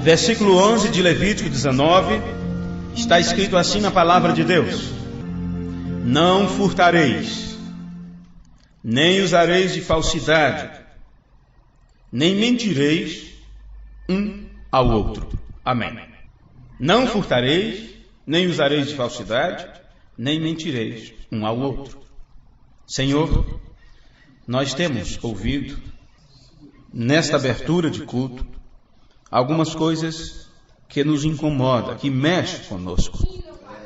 Versículo 11 de Levítico 19, está escrito assim na palavra de Deus: não furtareis, nem usareis de falsidade, nem mentireis um ao outro. Amém. Não furtareis, nem usareis de falsidade, nem mentireis um ao outro. Senhor, nós temos ouvido, nesta abertura de culto, algumas coisas que nos incomodam, que mexem conosco,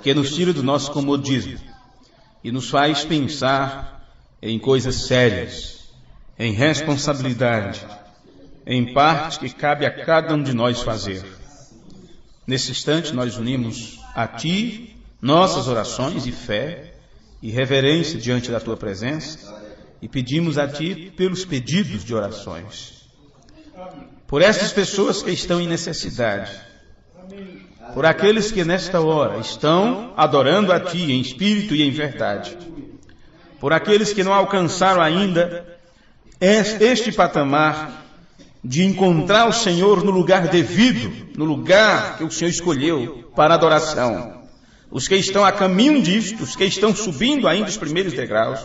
que nos tira do nosso comodismo e nos faz pensar em coisas sérias, em responsabilidade, em parte que cabe a cada um de nós fazer. Nesse instante nós unimos a Ti nossas orações e fé e reverência diante da Tua presença e pedimos a Ti pelos pedidos de orações, por essas pessoas que estão em necessidade, por aqueles que nesta hora estão adorando a Ti em espírito e em verdade, por aqueles que não alcançaram ainda este patamar de encontrar o Senhor no lugar devido, no lugar que o Senhor escolheu para adoração, os que estão a caminho disto, os que estão subindo ainda os primeiros degraus,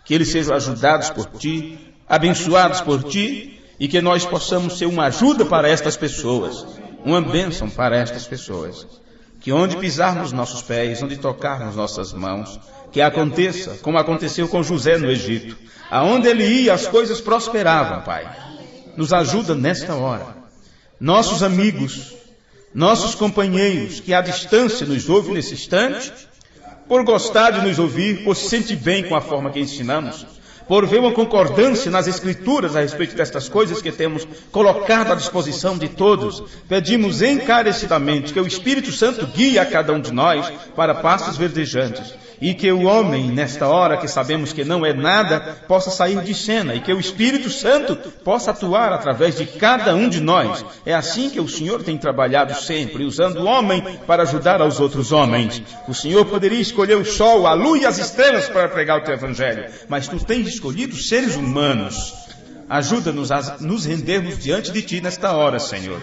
que eles sejam ajudados por Ti, abençoados por Ti, e que nós possamos ser uma ajuda para estas pessoas, uma bênção para estas pessoas. Que onde pisarmos nossos pés, onde tocarmos nossas mãos, que aconteça como aconteceu com José no Egito. Aonde ele ia, as coisas prosperavam, Pai. Nos ajuda nesta hora. Nossos amigos, nossos companheiros que à distância nos ouvem nesse instante, por gostar de nos ouvir, por se sentir bem com a forma que ensinamos, por ver uma concordância nas Escrituras a respeito destas coisas que temos colocado à disposição de todos, pedimos encarecidamente que o Espírito Santo guie a cada um de nós para pastos verdejantes, e que o homem, nesta hora que sabemos que não é nada, possa sair de cena, e que o Espírito Santo possa atuar através de cada um de nós. É assim que o Senhor tem trabalhado sempre, usando o homem para ajudar aos outros homens. O Senhor poderia escolher o sol, a lua e as estrelas para pregar o Teu Evangelho, mas Tu tens escolhido seres humanos. Ajuda-nos a nos rendermos diante de Ti nesta hora, Senhor.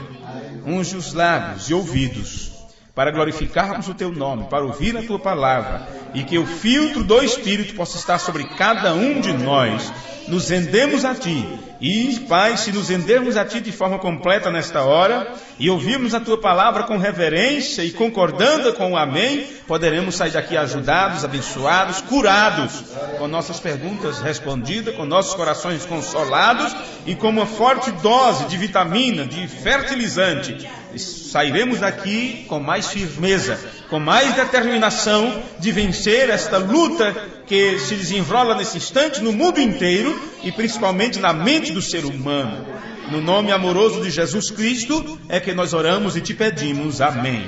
Unge os lábios e ouvidos para glorificarmos o Teu nome, para ouvir a Tua palavra, e que o filtro do Espírito possa estar sobre cada um de nós. Nos rendemos a Ti, e Pai, se nos rendermos a Ti de forma completa nesta hora, e ouvirmos a Tua palavra com reverência e concordando com o amém, poderemos sair daqui ajudados, abençoados, curados, com nossas perguntas respondidas, com nossos corações consolados, e com uma forte dose de vitamina, de fertilizante. Sairemos daqui com mais firmeza, com mais determinação de vencer esta luta que se desenrola nesse instante no mundo inteiro e principalmente na mente do ser humano. No nome amoroso de Jesus Cristo é que nós oramos e Te pedimos. Amém.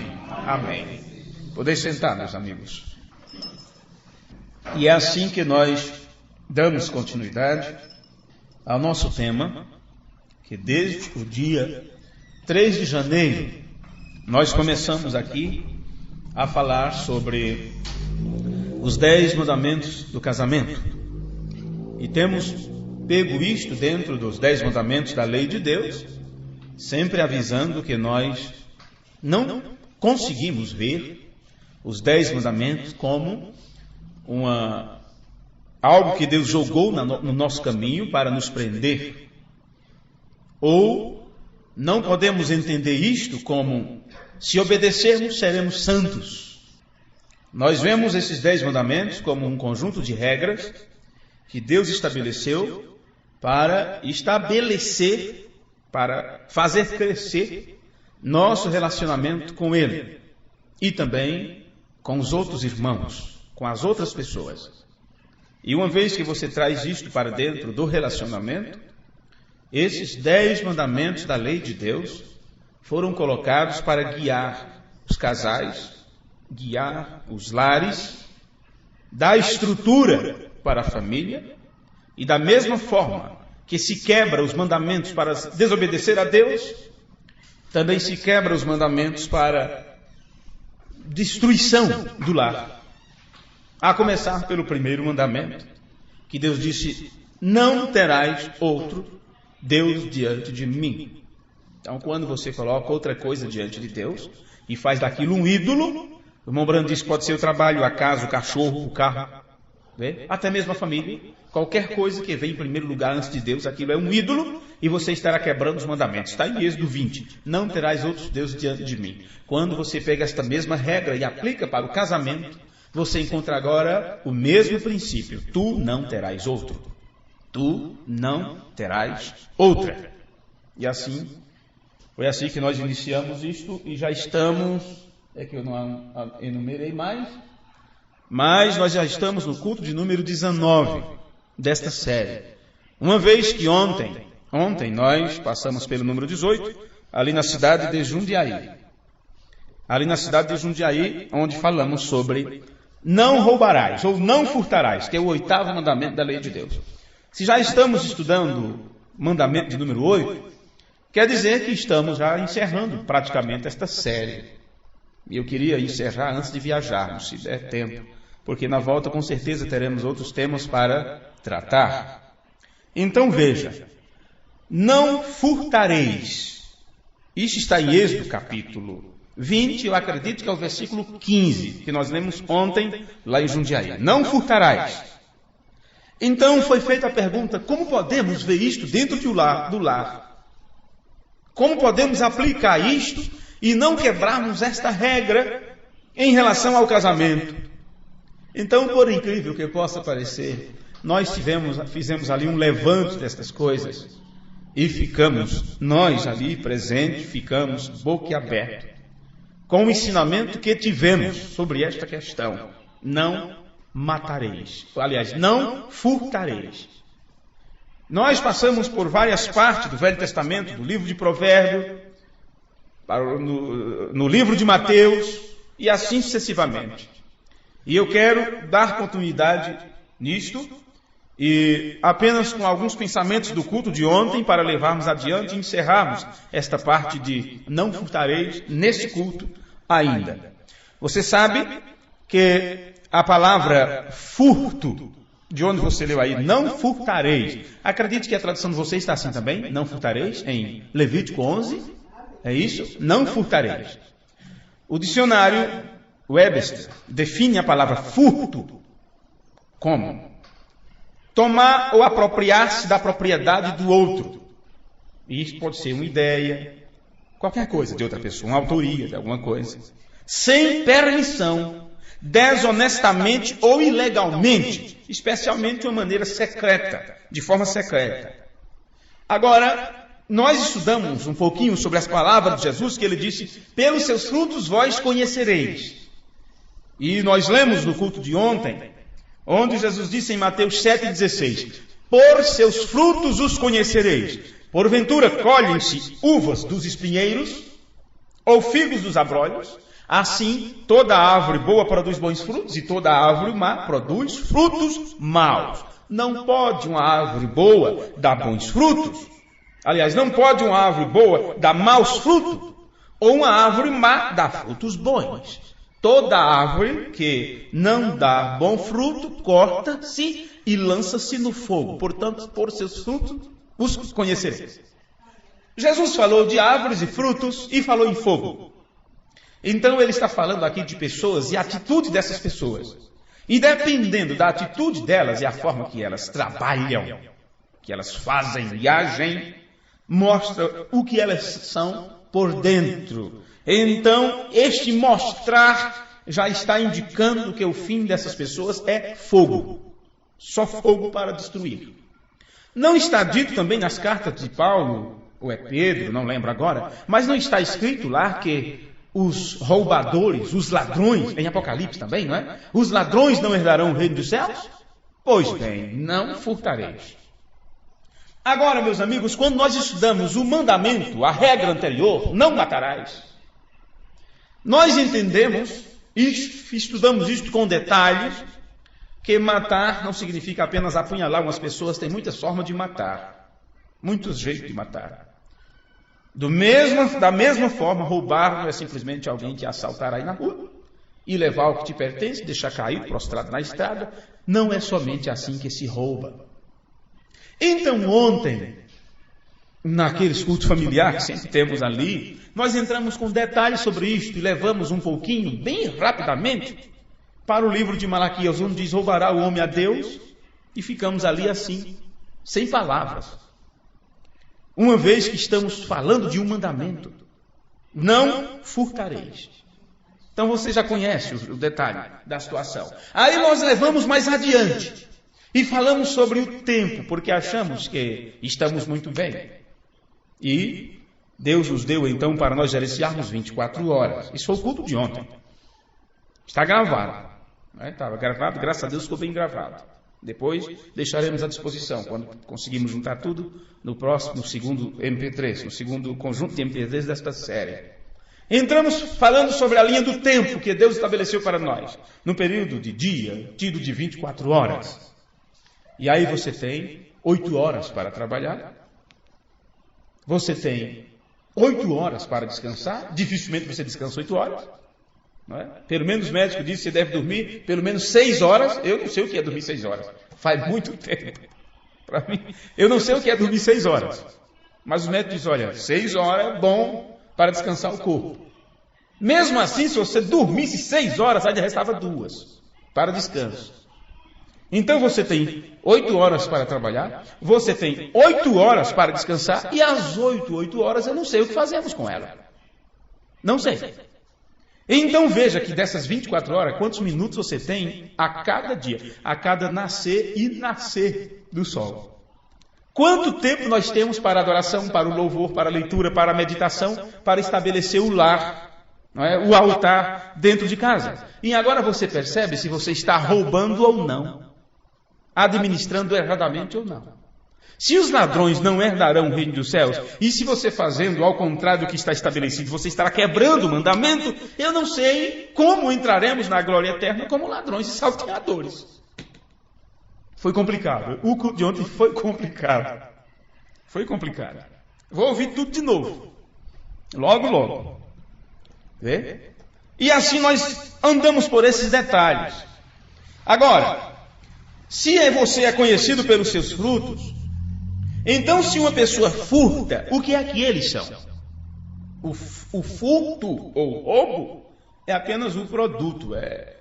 Amém. Podeis sentar, meus amigos. E é assim que nós damos continuidade ao nosso tema, que desde o dia 3 de janeiro, nós começamos aqui a falar sobre os 10 mandamentos do casamento. E temos pego isto dentro dos 10 mandamentos da lei de Deus, sempre avisando que nós não conseguimos ver os 10 mandamentos como algo que Deus jogou no nosso caminho para nos prender, ou não podemos entender isto como, se obedecermos, seremos santos. Nós vemos esses 10 mandamentos como um conjunto de regras que Deus estabeleceu para estabelecer, para fazer crescer nosso relacionamento com Ele e também com os outros irmãos, com as outras pessoas. E uma vez que você traz isto para dentro do relacionamento, esses 10 mandamentos da lei de Deus foram colocados para guiar os casais, guiar os lares, dar estrutura para a família, e da mesma forma que se quebra os mandamentos para desobedecer a Deus, também se quebra os mandamentos para destruição do lar. A começar pelo primeiro mandamento, que Deus disse: não terás outro Deus diante de mim. Então, quando você coloca outra coisa diante de Deus e faz daquilo um ídolo, o irmão Brando diz que pode ser o trabalho, a casa, o cachorro, o carro, até mesmo a família, qualquer coisa que vem em primeiro lugar antes de Deus, aquilo é um ídolo e você estará quebrando os mandamentos. Está em Êxodo 20, não terás outros deuses diante de mim. Quando você pega esta mesma regra e aplica para o casamento, você encontra agora o mesmo princípio: tu não terás outro. Tu não terás outra. E assim, foi assim que nós iniciamos isto e já estamos, é que eu não enumerei mais, mas nós já estamos no culto de número 19 desta série. Uma vez que ontem nós passamos pelo número 18, ali na cidade de Jundiaí. Ali na cidade de Jundiaí, onde falamos sobre não roubarás ou não furtarás, que é o 8º mandamento da lei de Deus. Se já estamos estudando o mandamento de número 8, quer dizer que estamos já encerrando praticamente esta série. E eu queria encerrar antes de viajarmos, se der tempo, porque na volta com certeza teremos outros temas para tratar. Então veja, não furtareis. Isso está em Êxodo capítulo 20, eu acredito que é o versículo 15, que nós lemos ontem lá em Jundiaí. Não furtarás. Então foi feita a pergunta: como podemos ver isto dentro do lar? Como podemos aplicar isto e não quebrarmos esta regra em relação ao casamento? Então, por incrível que possa parecer, nós fizemos ali um levante destas coisas e nós ali presentes, ficamos boquiabertos com o ensinamento que tivemos sobre esta questão. Não matareis. Aliás, não furtareis. Nós passamos por várias partes do Velho Testamento, do livro de Provérbios, no livro de Mateus, e assim sucessivamente. E eu quero dar continuidade nisto, e apenas com alguns pensamentos do culto de ontem, para levarmos adiante e encerrarmos esta parte de não furtareis neste culto ainda. Você sabe que a palavra furto, de onde você leu aí, não furtareis, acredite que a tradução de você está assim também, não furtareis, em Levítico 11, é isso? Não furtareis. O dicionário Webster define a palavra furto como tomar ou apropriar-se da propriedade do outro. E isso pode ser uma ideia, qualquer coisa de outra pessoa, uma autoria de alguma coisa, sem permissão, desonestamente ou ilegalmente, especialmente de uma maneira secreta, de forma secreta. Agora, nós estudamos um pouquinho sobre as palavras de Jesus, que ele disse: pelos seus frutos vós conhecereis. E nós lemos no culto de ontem, onde Jesus disse em Mateus 7,16: por seus frutos os conhecereis. Porventura colhem-se uvas dos espinheiros, ou figos dos abrolhos? Assim, toda árvore boa produz bons frutos, e toda árvore má produz frutos maus. Não pode uma árvore boa dar bons frutos. Aliás, não pode uma árvore boa dar maus frutos, ou uma árvore má dar frutos bons. Toda árvore que não dá bom fruto, corta-se e lança-se no fogo. Portanto, por seus frutos os conhecereis. Jesus falou de árvores e frutos e falou em fogo. Então ele está falando aqui de pessoas e a atitude dessas pessoas. E dependendo da atitude delas e a forma que elas trabalham, que elas fazem e agem, mostra o que elas são por dentro. Então, este mostrar já está indicando que o fim dessas pessoas é fogo. Só fogo para destruir. Não está dito também nas cartas de Paulo, ou é Pedro, não lembro agora, mas não está escrito lá que os roubadores, os ladrões, em Apocalipse também, não é? Os ladrões não herdarão o reino dos céus? Pois bem, não furtareis. Agora, meus amigos, quando nós estudamos o mandamento, a regra anterior, não matarás, nós entendemos, e estudamos isto com detalhes, que matar não significa apenas apunhalar umas pessoas, tem muitas formas de matar, muitos jeitos de matar. Da mesma forma, roubar não é simplesmente alguém te assaltar aí na rua e levar o que te pertence, deixar cair, prostrado na estrada. Não é somente assim que se rouba. Então ontem, naqueles cultos familiares que sempre temos ali, nós entramos com detalhes sobre isto e levamos um pouquinho, bem rapidamente, para o livro de Malaquias, onde diz: roubará o homem a Deus, e ficamos ali assim, sem palavras. Uma vez que estamos falando de um mandamento: não furtareis. Então você já conhece o detalhe da situação. Aí nós levamos mais adiante e falamos sobre o tempo, porque achamos que estamos muito bem. E Deus nos deu então para nós gerenciarmos 24 horas. Isso foi o culto de ontem. Está gravado. Estava gravado, graças a Deus ficou bem gravado. Depois deixaremos à disposição, quando conseguirmos juntar tudo, no segundo MP3, no segundo conjunto de MP3 desta série. Entramos falando sobre a linha do tempo que Deus estabeleceu para nós, no período de dia, tido de 24 horas. E aí você tem 8 horas para trabalhar, você tem 8 horas para descansar, dificilmente você descansa 8 horas. Não é? Pelo menos o médico disse que você deve dormir pelo menos 6 horas. Eu não sei o que é dormir 6 horas. Faz muito tempo. Para mim, eu não sei o que é dormir 6 horas. Mas o médico diz: olha, 6 horas é bom para descansar o corpo. Mesmo assim, se você dormisse 6 horas, ainda restava 2 para descanso. Então você tem 8 horas para trabalhar, você tem 8 horas para descansar, e às 8 horas eu não sei o que fazemos com ela. Não sei. Então veja que dessas 24 horas, quantos minutos você tem a cada dia, a cada nascer e nascer do sol. Quanto tempo nós temos para a adoração, para o louvor, para a leitura, para a meditação, para estabelecer o lar, não é? O altar dentro de casa. E agora você percebe se você está roubando ou não, administrando erradamente ou não. Se os ladrões não herdarão o reino dos céus, e se você fazendo ao contrário do que está estabelecido, você estará quebrando o mandamento, eu não sei como entraremos na glória eterna como ladrões e salteadores. Foi complicado. O culto de ontem foi complicado. Foi complicado. Vou ouvir tudo de novo. Logo. Vê? E assim nós andamos por esses detalhes. Agora, se você é conhecido pelos seus frutos, então se uma pessoa furta, o que é que eles são? O furto ou roubo é apenas o produto.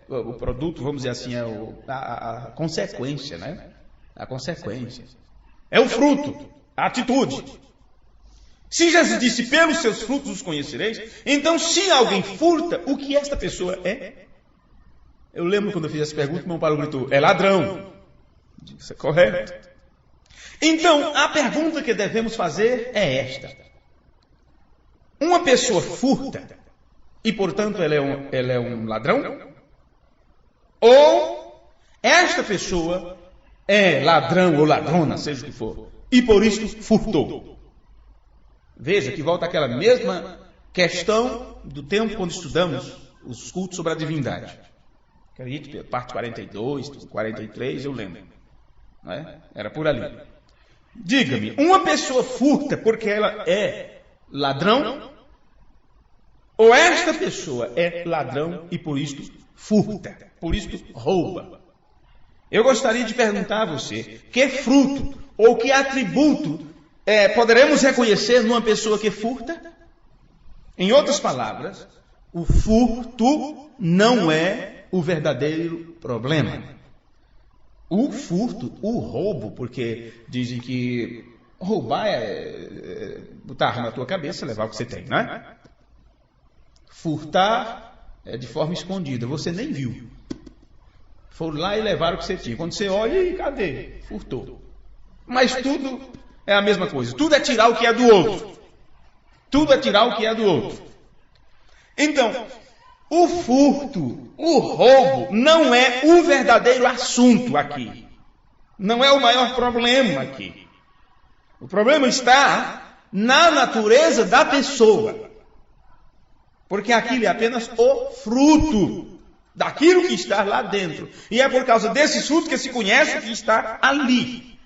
O produto, vamos dizer assim, é a consequência, né? A consequência. É o fruto, a atitude. Se Jesus disse: pelos seus frutos os conhecereis, então se alguém furta, o que esta pessoa é? Eu lembro quando eu fiz essa pergunta, meu Paulo gritou: é ladrão. Isso é correto. Então, a pergunta que devemos fazer é esta: uma pessoa furta e, portanto, ela é um ladrão? Ou esta pessoa é ladrão ou ladrona, seja o que for, e por isso furtou? Veja que volta àquela mesma questão do tempo quando estudamos os cultos sobre a divindade. Acredito, parte 42, 43, eu lembro. Não é? Era por ali. Diga-me, uma pessoa furta porque ela é ladrão? Ou esta pessoa é ladrão e por isto furta, por isto rouba? Eu gostaria de perguntar a você: que fruto ou que atributo poderemos reconhecer numa pessoa que furta? Em outras palavras, o furto não é o verdadeiro problema. O furto, o roubo, porque dizem que roubar é botar arma na tua cabeça, levar o que você tem, não é? Furtar é de forma escondida, você nem viu. Foram lá e levaram o que você tinha. Quando você olha, cadê? Furtou. Mas tudo é a mesma coisa. Tudo é tirar o que é do outro. Tudo é tirar o que é do outro. Então, o furto, o roubo, não é o verdadeiro assunto aqui. Não é o maior problema aqui. O problema está na natureza da pessoa. Porque aquilo é apenas o fruto daquilo que está lá dentro. E é por causa desses frutos que se conhece o que está ali.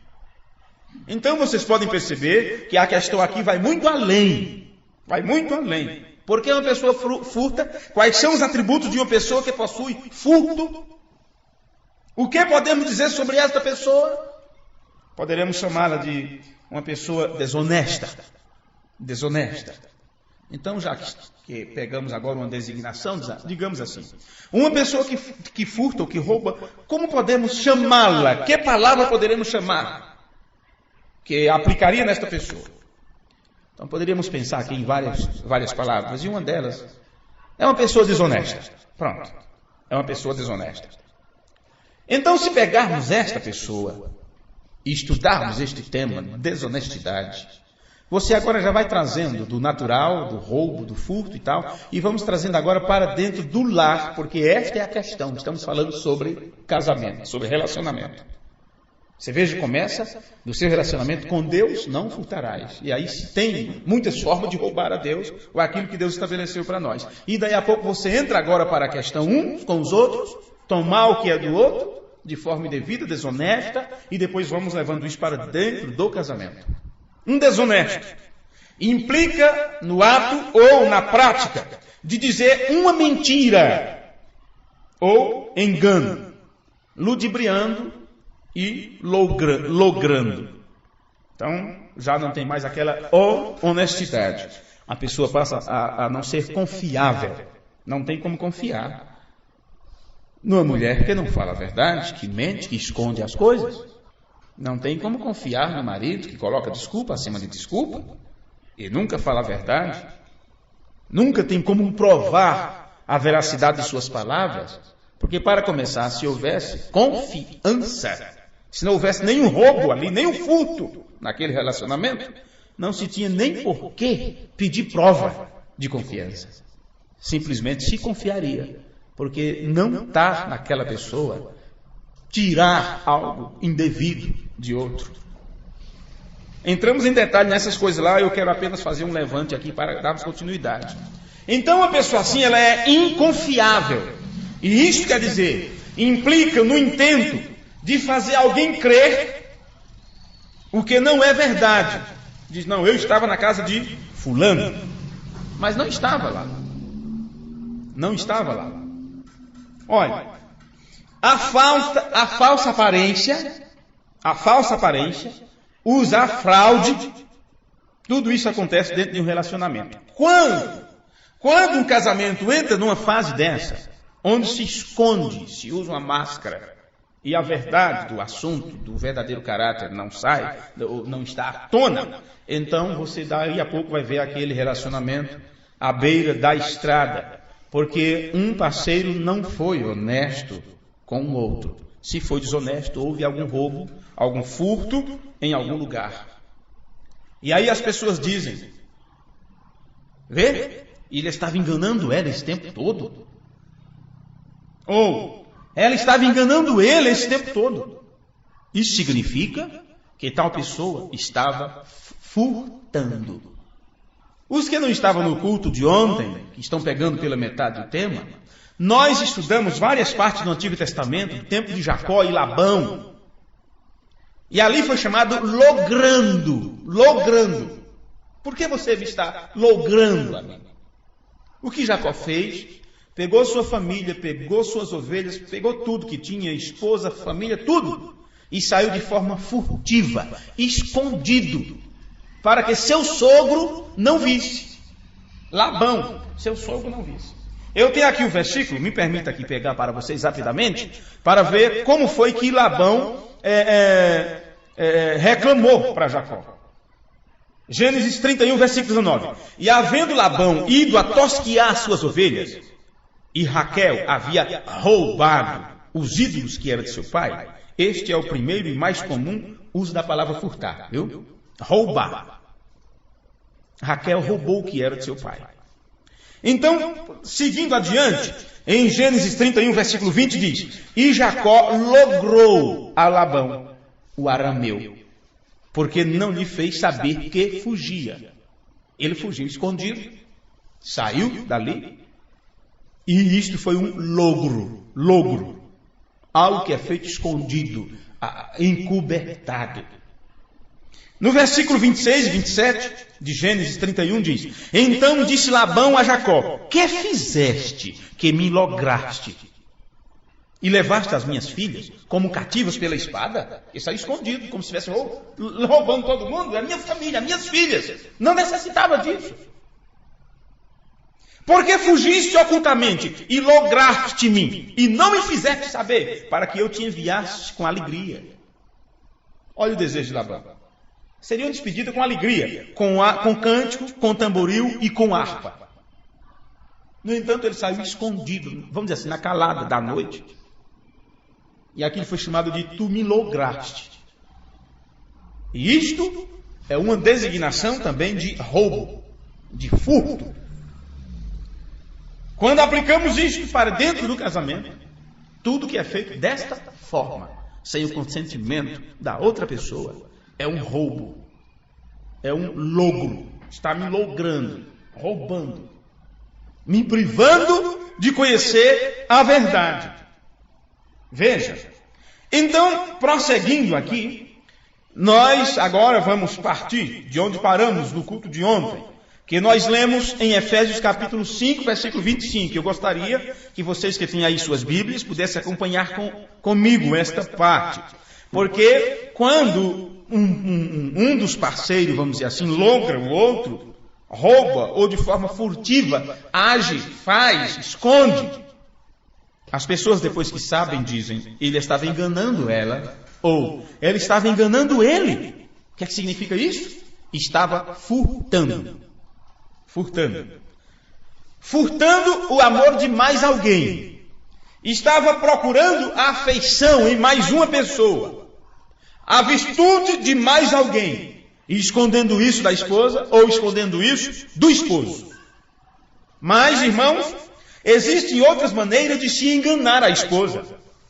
Então vocês podem perceber que a questão aqui vai muito além. Vai muito além. Porque uma pessoa furta, quais são os atributos de uma pessoa que possui furto? O que podemos dizer sobre esta pessoa? Poderemos chamá-la de uma pessoa desonesta. Desonesta. Então, já que pegamos agora uma designação, digamos assim, uma pessoa que furta ou que rouba, como podemos chamá-la? Que palavra poderemos chamar que aplicaria nesta pessoa? Então, poderíamos pensar aqui em várias palavras, e uma delas é uma pessoa desonesta. Pronto, é uma pessoa desonesta. Então, se pegarmos esta pessoa e estudarmos este tema, desonestidade, você agora já vai trazendo do natural, do roubo, do furto e tal, e vamos trazendo agora para dentro do lar, porque esta é a questão. Estamos falando sobre casamento, sobre relacionamento. Você veja, começa do seu relacionamento com Deus, não furtarás. E aí se tem muitas formas de roubar a Deus, ou aquilo que Deus estabeleceu para nós. E daí a pouco você entra agora para a questão uns com os outros, tomar o que é do outro, de forma indevida, desonesta, e depois vamos levando isso para dentro do casamento. Um desonesto implica no ato ou na prática de dizer uma mentira ou engano, ludibriando e logrando. Então, já não tem mais aquela honestidade. A pessoa passa a não ser confiável. Não tem como confiar numa mulher que não fala a verdade, que mente, que esconde as coisas. Não tem como confiar no marido que coloca desculpa acima de desculpa e nunca fala a verdade. Nunca tem como provar a veracidade de suas palavras. Porque, para começar, se houvesse confiança, se não houvesse nenhum roubo ali, nenhum furto naquele relacionamento, não se tinha nem por que pedir prova de confiança. Simplesmente se confiaria, porque não está naquela pessoa tirar algo indevido de outro. Entramos em detalhe nessas coisas lá, eu quero apenas fazer um levante aqui para darmos continuidade. Então, a pessoa assim, ela é inconfiável. E isso quer dizer, implica no intento de fazer alguém crer o que não é verdade. Diz, não, eu estava na casa de fulano, mas não estava lá. Não estava lá. Olha, a falsa aparência, usa a fraude, tudo isso acontece dentro de um relacionamento. Quando um casamento entra numa fase dessa, onde se esconde, se usa uma máscara, e a verdade do assunto, do verdadeiro caráter não sai, ou não está à tona, então você daí a pouco vai ver aquele relacionamento à beira da estrada, porque um parceiro não foi honesto com o outro. Se foi desonesto, houve algum roubo, algum furto em algum lugar. E aí as pessoas dizem, vê, ele estava enganando ela esse tempo todo. Ou, ela estava enganando ele esse tempo todo. Isso significa que tal pessoa estava furtando. Os que não estavam no culto de ontem, que estão pegando pela metade do tema, nós estudamos várias partes do Antigo Testamento, do tempo de Jacó e Labão. E ali foi chamado logrando. Logrando. Por que você está logrando, amigo? O que Jacó fez? Pegou sua família, pegou suas ovelhas, pegou tudo que tinha, esposa, família, tudo. E saiu de forma furtiva, escondido, para que seu sogro não visse. Labão, seu sogro não visse. Eu tenho aqui o versículo, me permita aqui pegar para vocês rapidamente, para ver como foi que Labão reclamou para Jacó. Gênesis 31, versículo 19. E havendo Labão ido a tosquiar suas ovelhas, e Raquel havia roubado os ídolos que era de seu pai, este é o primeiro e mais comum uso da palavra furtar, viu? Roubar. Raquel roubou o que era de seu pai. Então, seguindo adiante, em Gênesis 31, versículo 20 diz, e Jacó logrou a Labão, o arameu, porque não lhe fez saber que fugia. Ele fugiu escondido, saiu dali, e isto foi um logro, algo que é feito escondido, encobertado. No versículo 26 e 27 de Gênesis 31 diz, então disse Labão a Jacó, que fizeste que me lograste? E levaste as minhas filhas como cativas pela espada? Isso aí escondido, como se estivesse roubando todo mundo. É minha família, minhas filhas. Não necessitava disso. Porque fugiste ocultamente e lograste-me e não me fizeste saber, para que eu te enviasse com alegria. Olha o desejo de Labão. Seria uma despedida com alegria, com cântico, com tamboril e com harpa. No entanto, ele saiu escondido, vamos dizer assim, na calada da noite. E aqui ele foi chamado de tu me lograste. E isto é uma designação também de roubo, de furto. Quando aplicamos isto para dentro do casamento, tudo que é feito desta forma, sem o consentimento da outra pessoa, é um roubo, é um logro, está me logrando, roubando, me privando de conhecer a verdade. Veja, então, prosseguindo aqui, nós agora vamos partir de onde paramos no culto de ontem, que nós lemos em Efésios capítulo 5, versículo 25. Eu gostaria que vocês que têm aí suas Bíblias pudessem acompanhar comigo esta parte. Porque quando um dos parceiros, vamos dizer assim, logra o outro, rouba ou de forma furtiva, age, faz, esconde, as pessoas depois que sabem dizem, ele estava enganando ela, ou ela estava enganando ele. O que é que significa isso? Estava furtando. Furtando o amor de mais alguém. Estava procurando a afeição em mais uma pessoa. A virtude de mais alguém. E escondendo isso da esposa ou escondendo isso do esposo. Mas, irmãos, existem outras maneiras de se enganar a esposa.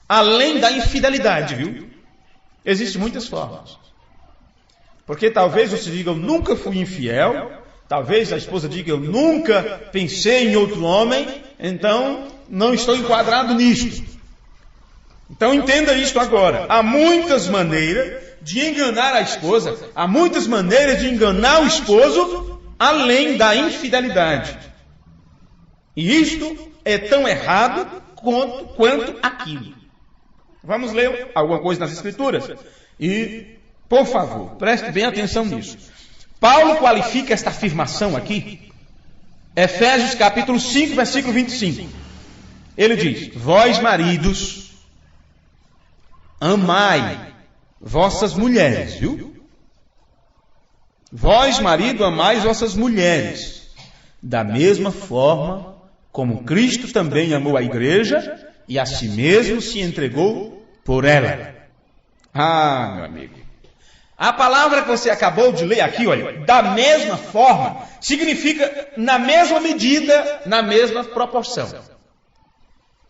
Além da infidelidade, viu? Existem muitas formas. Porque talvez você diga, eu nunca fui infiel. Talvez a esposa diga, eu nunca pensei em outro homem, então não estou enquadrado nisto. Então entenda isto agora. Há muitas maneiras de enganar a esposa, há muitas maneiras de enganar o esposo, além da infidelidade. E isto é tão errado quanto aquilo. Vamos ler alguma coisa nas Escrituras. E, por favor, preste bem atenção nisso. Paulo qualifica esta afirmação aqui, Efésios capítulo 5, versículo 25. Ele diz, vós maridos, amai vossas mulheres, viu? Vós marido, amai vossas mulheres, da mesma forma como Cristo também amou a igreja e a si mesmo se entregou por ela. Ah, meu amigo. A palavra que você acabou de ler aqui, olha, da mesma forma, significa na mesma medida, na mesma proporção.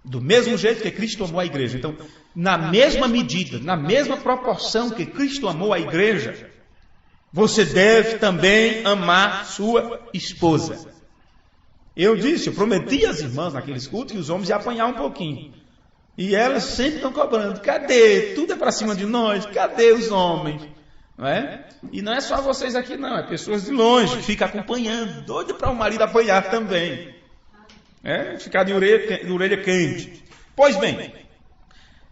Do mesmo jeito que Cristo amou a igreja. Então, na mesma medida, na mesma proporção que Cristo amou a igreja, você deve também amar sua esposa. Eu prometi às irmãs naqueles cultos que os homens iam apanhar um pouquinho. E elas sempre estão cobrando, cadê? Tudo é para cima de nós, cadê os homens? Não é? E não é só vocês aqui não, é pessoas de longe que ficam acompanhando, doido para o marido apanhar também. Ficar de orelha quente. Pois bem,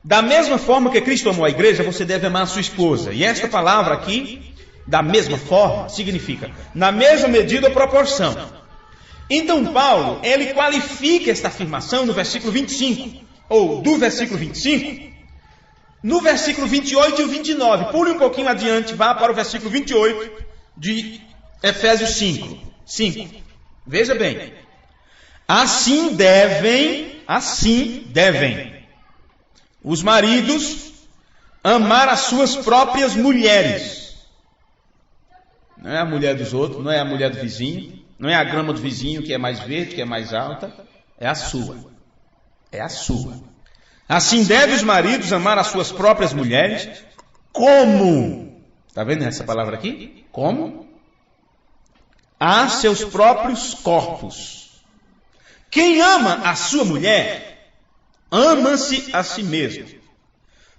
da mesma forma que Cristo amou a igreja, você deve amar a sua esposa. E esta palavra aqui, da mesma forma, significa na mesma medida ou proporção. Então Paulo, ele qualifica esta afirmação no versículo 25, ou do versículo 25, no versículo 28 e o 29. Pule um pouquinho adiante, vá para o versículo 28 de Efésios 5. Veja bem. Assim devem os maridos amar as suas próprias mulheres. Não é a mulher dos outros, não é a mulher do vizinho, não é a grama do vizinho que é mais verde, que é mais alta, é a sua. É a sua. Assim devem os maridos amar as suas próprias mulheres, como? Está vendo essa palavra aqui? Como? A seus próprios corpos. Quem ama a sua mulher, ama-se a si mesmo.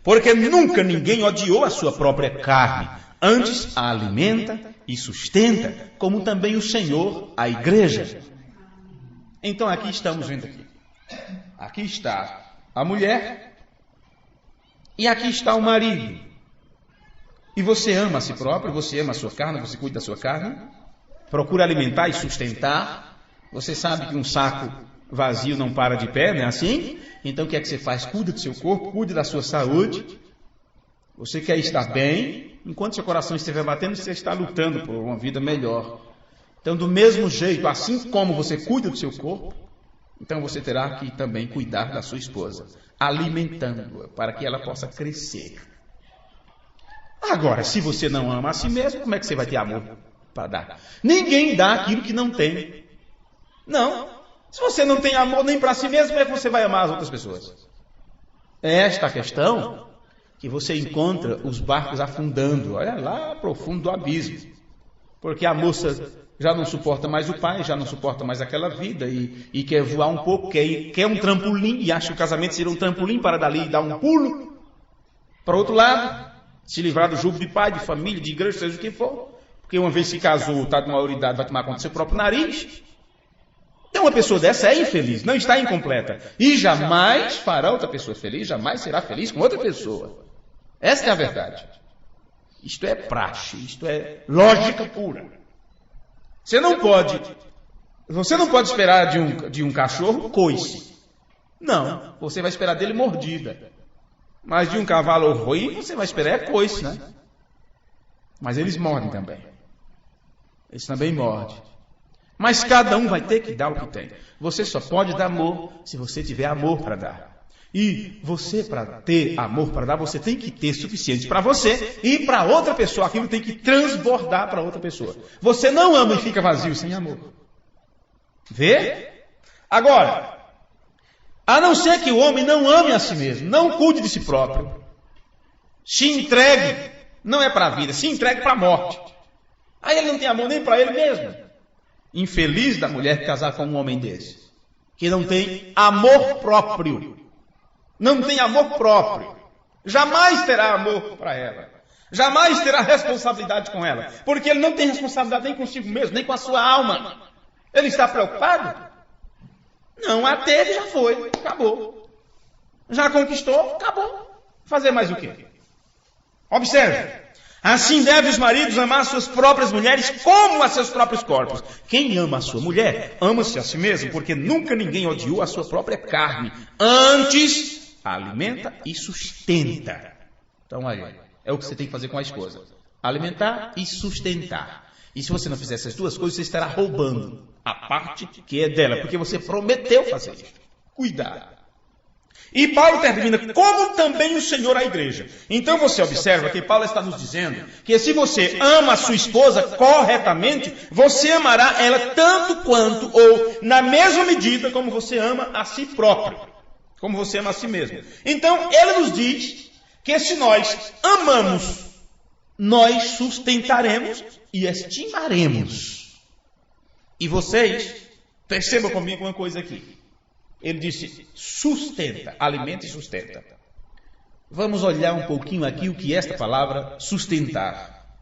Porque nunca ninguém odiou a sua própria carne, antes a alimenta e sustenta, como também o Senhor a igreja. Então aqui estamos vendo aqui. Aqui está a mulher E aqui está o marido. E você ama a si próprio, você ama a sua carne, você cuida da sua carne, procura alimentar e sustentar. Você sabe que um saco vazio não para de pé, não é assim? Então o que é que você faz? Cuida do seu corpo, cuida da sua saúde. Você quer estar bem, enquanto seu coração estiver batendo, você está lutando por uma vida melhor. Então, do mesmo jeito, assim como você cuida do seu corpo, então você terá que também cuidar da sua esposa, alimentando-a para que ela possa crescer. Agora, se você não ama a si mesmo, como é que você vai ter amor para dar? Ninguém dá aquilo que não tem. Não. Se você não tem amor nem para si mesmo, como é que você vai amar as outras pessoas? É esta a questão que você encontra os barcos afundando, olha lá pro fundo do abismo. Porque a moça já não suporta mais o pai, já não suporta mais aquela vida e quer voar um pouco, quer um trampolim e acha que o casamento seria um trampolim para dali e dar um pulo para outro lado, se livrar do jugo de pai, de família, de igreja, seja o que for. Porque uma vez que casou, está de maioridade, vai tomar conta do seu próprio nariz. Então uma pessoa dessa é infeliz, não está incompleta. E jamais fará outra pessoa feliz, jamais será feliz com outra pessoa. Esta é a verdade. Isto é praxe, isto é lógica pura. Você não pode esperar de um cachorro coice. Não, você vai esperar dele mordida. Mas de um cavalo ruim, você vai esperar coice, né? Mas eles mordem também. Eles também mordem. Mas cada um vai ter que dar o que tem. Você só pode dar amor se você tiver amor para dar. E você, para ter amor para dar, você tem que ter suficiente para você e para outra pessoa. Aquilo tem que transbordar para outra pessoa. Você não ama e fica vazio sem amor. Vê? Agora, a não ser que o homem não ame a si mesmo, não cuide de si próprio, se entregue, não é para a vida, se entregue para a morte. Aí ele não tem amor nem para ele mesmo. Infeliz da mulher casar com um homem desse, que não tem amor próprio. Não tem amor próprio. Jamais terá amor para ela. Jamais terá responsabilidade com ela. Porque ele não tem responsabilidade nem consigo mesmo, nem com a sua alma. Ele está preocupado? Não, a teve, já foi, acabou. Já conquistou, acabou. Fazer mais o quê? Observe. Assim devem os maridos amar suas próprias mulheres como a seus próprios corpos. Quem ama a sua mulher, ama-se a si mesmo, porque nunca ninguém odiou a sua própria carne. Antes, alimenta e sustenta. Então, olha, é o que você tem que fazer com a esposa. Alimentar e sustentar. E se você não fizer essas duas coisas, você estará roubando a parte que é dela, porque você prometeu fazer isso. Cuidado. E Paulo termina, como também o Senhor a igreja. Então você observa que Paulo está nos dizendo que se você ama a sua esposa corretamente, você amará ela tanto quanto ou na mesma medida como você ama a si próprio, como você ama a si mesmo. Então ele nos diz que se nós amamos, nós sustentaremos e estimaremos. E vocês, percebam comigo uma coisa aqui. Ele disse, sustenta, alimenta e sustenta. Vamos olhar um pouquinho aqui o que é esta palavra sustentar.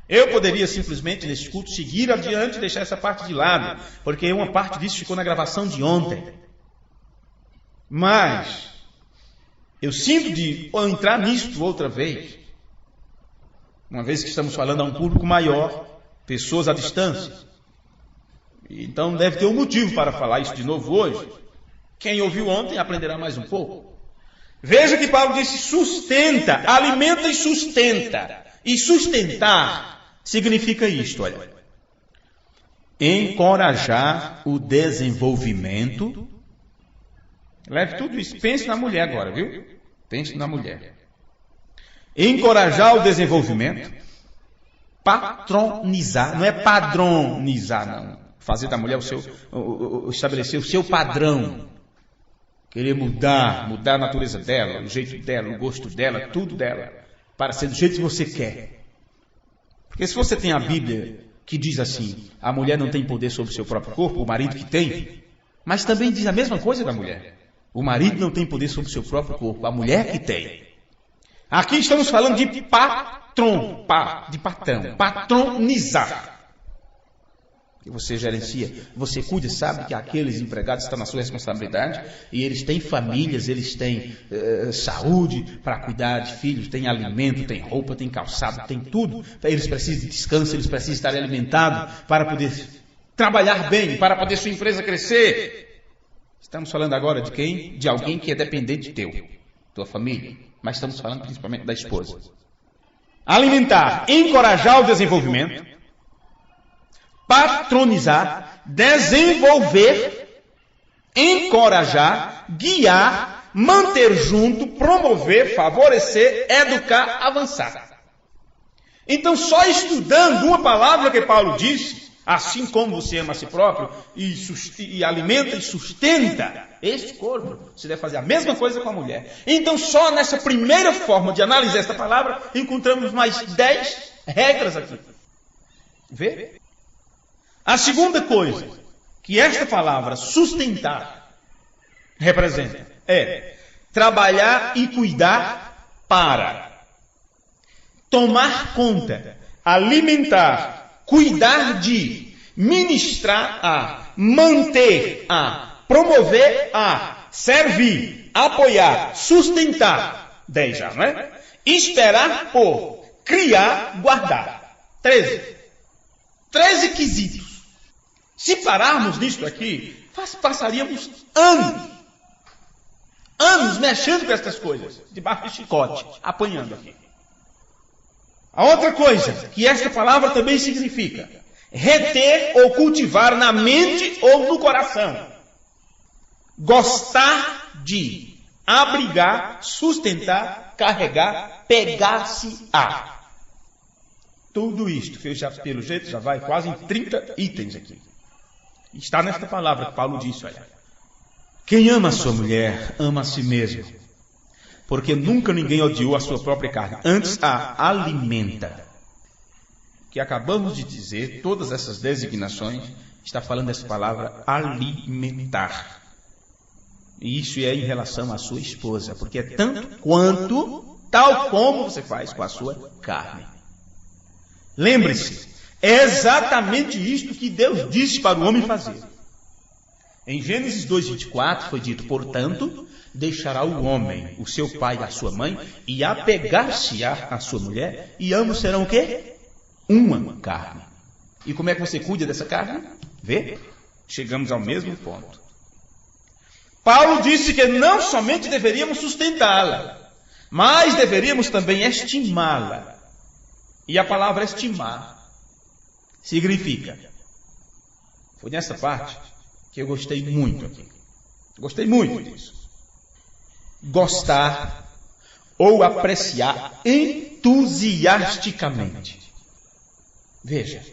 Eu poderia simplesmente, nesse culto, seguir adiante e deixar essa parte de lado, porque uma parte disso ficou na gravação de ontem. Mas eu sinto de entrar nisto outra vez, uma vez que estamos falando a um público maior, pessoas à distância. Então deve ter um motivo para falar isso de novo hoje. Quem ouviu ontem aprenderá mais um pouco. Veja que Paulo disse sustenta, alimenta e sustenta. E sustentar significa isto, olha. Encorajar o desenvolvimento. Leve tudo isso. Pense na mulher agora, viu? Pense na mulher. Encorajar o desenvolvimento. Patronizar. Não é padronizar, não. Fazer da mulher estabelecer o seu padrão. Querer mudar a natureza dela, o jeito dela, o gosto dela, tudo dela, para ser do jeito que você quer. Porque se você tem a Bíblia que diz assim, a mulher não tem poder sobre o seu próprio corpo, o marido que tem, mas também diz a mesma coisa da mulher. O marido não tem poder sobre o seu próprio corpo, a mulher que tem. Aqui estamos falando de patrão, patronizar. que você gerencia, você cuida, sabe que aqueles empregados estão na sua responsabilidade e eles têm famílias, eles têm saúde para cuidar de filhos, têm alimento, têm roupa, têm calçado, têm tudo. Eles precisam de descanso, eles precisam estar alimentados para poder trabalhar bem, para poder sua empresa crescer. Estamos falando agora de quem? De alguém que é dependente teu, tua família, mas estamos falando principalmente da esposa. Alimentar, encorajar o desenvolvimento, patronizar, desenvolver, encorajar, guiar, manter junto, promover, favorecer, educar, avançar. Então, só estudando uma palavra que Paulo disse, assim como você ama a si próprio e alimenta e sustenta este corpo, você deve fazer a mesma coisa com a mulher. Então, só nessa primeira forma de analisar esta palavra, encontramos mais 10 regras aqui. Vê? A segunda coisa que esta palavra sustentar representa é trabalhar e cuidar para tomar conta, alimentar, cuidar de, ministrar a, manter a, promover a, servir, apoiar, sustentar. 10 já, não é? Esperar por, criar, guardar. 13 quesitos. Se pararmos nisto aqui, passaríamos anos mexendo com estas coisas, debaixo de chicote, apanhando aqui. A outra coisa que esta palavra também significa, reter ou cultivar na mente ou no coração. Gostar de, abrigar, sustentar, carregar, pegar-se a. Tudo isto, que já, pelo jeito, já vai quase em 30 itens aqui. Está nesta palavra que Paulo disse, olha. Quem ama a sua mulher, ama a si mesmo. Porque nunca ninguém odiou a sua própria carne. Antes a alimenta. Que acabamos de dizer, todas essas designações, está falando dessa palavra alimentar. E isso é em relação à sua esposa. Porque é tanto quanto, tal como você faz com a sua carne. Lembre-se, é exatamente isto que Deus disse para o homem fazer. Em Gênesis 2:24 foi dito, portanto, deixará o homem, o seu pai e a sua mãe, e apegar-se-á à sua mulher, e ambos serão o quê? Uma carne. E como é que você cuida dessa carne? Vê? Chegamos ao mesmo ponto. Paulo disse que não somente deveríamos sustentá-la, mas deveríamos também estimá-la. E a palavra estimar significa, foi nessa parte que eu gostei muito aqui. Gostei muito disso. Gostar ou apreciar entusiasticamente. Veja.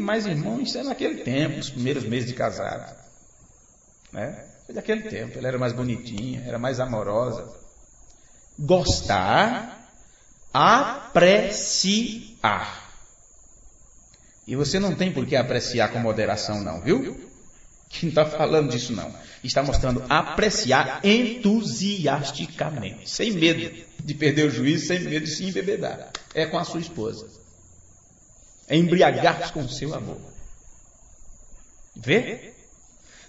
Mas irmão, isso é naquele tempo, nos primeiros meses de casado. Né? Foi daquele tempo, ela era mais bonitinha, era mais amorosa. Gostar, apreciar. E você não tem por que apreciar com moderação não, viu? Que não está falando disso não. Está mostrando apreciar entusiasticamente. Sem medo de perder o juízo, sem medo de se embebedar. É com a sua esposa. É embriagar-se com o seu amor. Vê?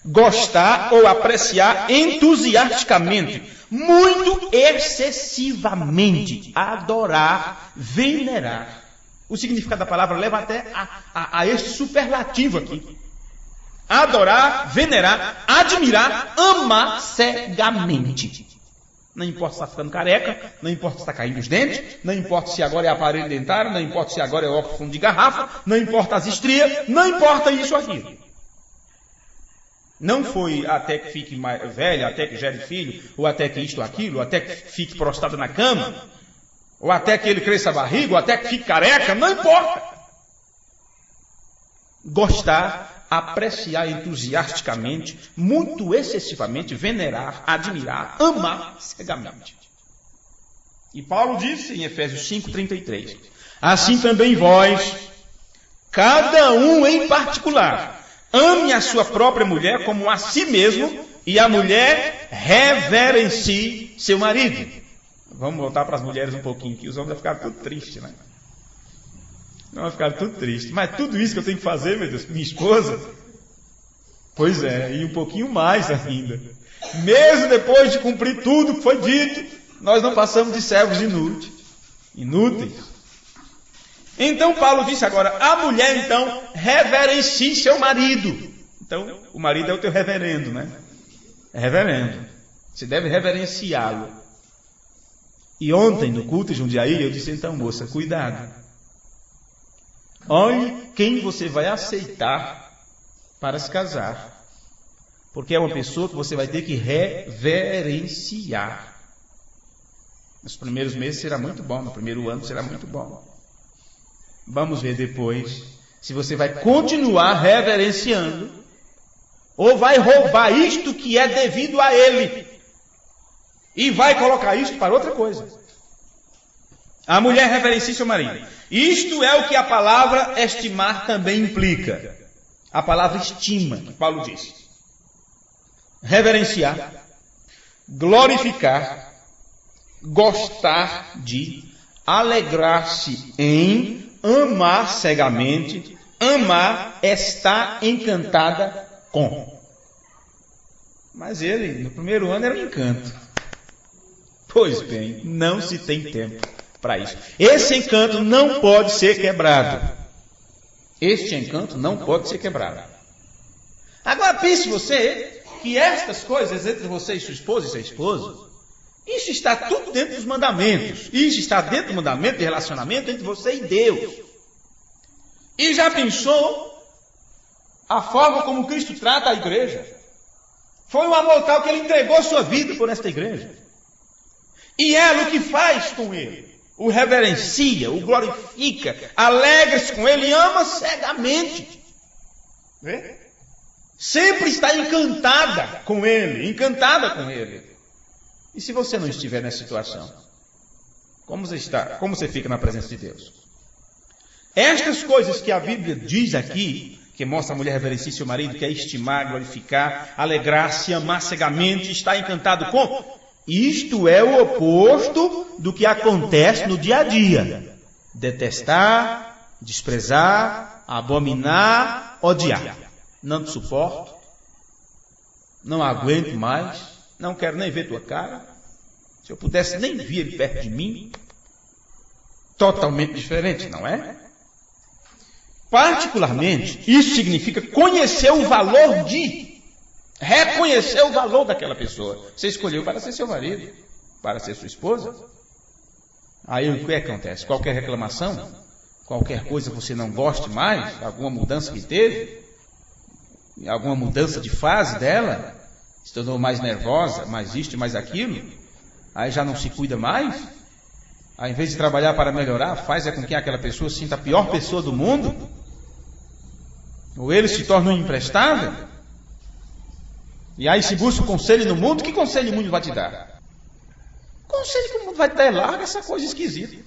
Gostar ou apreciar entusiasticamente. Muito excessivamente. Adorar, venerar. O significado da palavra leva até a este superlativo aqui. Adorar, venerar, admirar, amar cegamente. Não importa se está ficando careca, não importa se está caindo os dentes, não importa se agora é aparelho dentário, não importa se agora é óculos fundo de garrafa, não importa as estrias, não importa isso aqui. Não foi até que fique mais velha, até que gere filho, ou até que isto ou aquilo, ou até que fique prostrado na cama, ou até que ele cresça a barriga, ou até que fique careca, não importa. Gostar, apreciar entusiasticamente, muito excessivamente, venerar, admirar, amar cegamente. E Paulo disse em Efésios 5:33, assim também vós, cada um em particular, ame a sua própria mulher como a si mesmo, e a mulher reverencie seu marido. Vamos voltar para as mulheres um pouquinho, que os homens vão ficar tudo tristes, né? Não, ficaram tudo tristes. Mas tudo isso que eu tenho que fazer, meu Deus, minha esposa? Pois é, e um pouquinho mais ainda. Mesmo depois de cumprir tudo que foi dito, nós não passamos de servos inúteis. Então Paulo disse agora, a mulher então reverencie seu marido. Então, o marido é o teu reverendo, né? É reverendo. Você deve reverenciá-lo. E ontem, no culto de Jundiaí, eu disse, então, moça, cuidado. Olhe quem você vai aceitar para se casar. Porque é uma pessoa que você vai ter que reverenciar. Nos primeiros meses será muito bom, no primeiro ano será muito bom. Vamos ver depois se você vai continuar reverenciando ou vai roubar isto que é devido a ele e vai colocar isto para outra coisa. A mulher reverencia seu marido. Isto é o que a palavra estimar também implica. A palavra estima, que Paulo disse. Reverenciar, glorificar, gostar de, alegrar-se em, amar cegamente, amar, estar encantada com. Mas ele, no primeiro ano, era um encanto. Pois bem, não se tem tempo para isso. Esse encanto não pode ser quebrado. Este encanto não pode ser quebrado. Agora pense você que estas coisas entre você e sua esposa e seu esposo, isso está tudo dentro dos mandamentos. Isso está dentro do mandamento de relacionamento entre você e Deus. E já pensou a forma como Cristo trata a igreja? Foi um amor tal que ele entregou sua vida por esta igreja. E ela o que faz com ele? O reverencia, o glorifica, alegra-se com ele e ama cegamente. Vê? Sempre está encantada com ele. E se você não estiver nessa situação? Como você está? Como você fica na presença de Deus? Estas coisas que a Bíblia diz aqui, que mostra a mulher reverenciar seu marido, que é estimar, glorificar, alegrar-se, amar cegamente, estar encantado com... Isto é o oposto do que acontece no dia a dia. Detestar, desprezar, abominar, odiar. Não te suporto, não aguento mais, não quero nem ver tua cara. Se eu pudesse nem vir ele perto de mim. Totalmente diferente, não é? Particularmente, isso significa conhecer o valor de... Reconhecer o valor daquela pessoa. Você escolheu para ser seu marido, para ser sua esposa. Aí o que acontece? Qualquer reclamação, qualquer coisa que você não goste mais, alguma mudança que teve, alguma mudança de fase dela, se tornou mais nervosa, mais isto e mais aquilo, aí já não se cuida mais. Ao invés de trabalhar para melhorar, faz com que aquela pessoa se sinta a pior pessoa do mundo. Ou ele se torna um imprestável. E aí se busca o conselho no mundo, que conselho o mundo vai te dar? Conselho que o mundo vai te dar é larga essa coisa esquisita.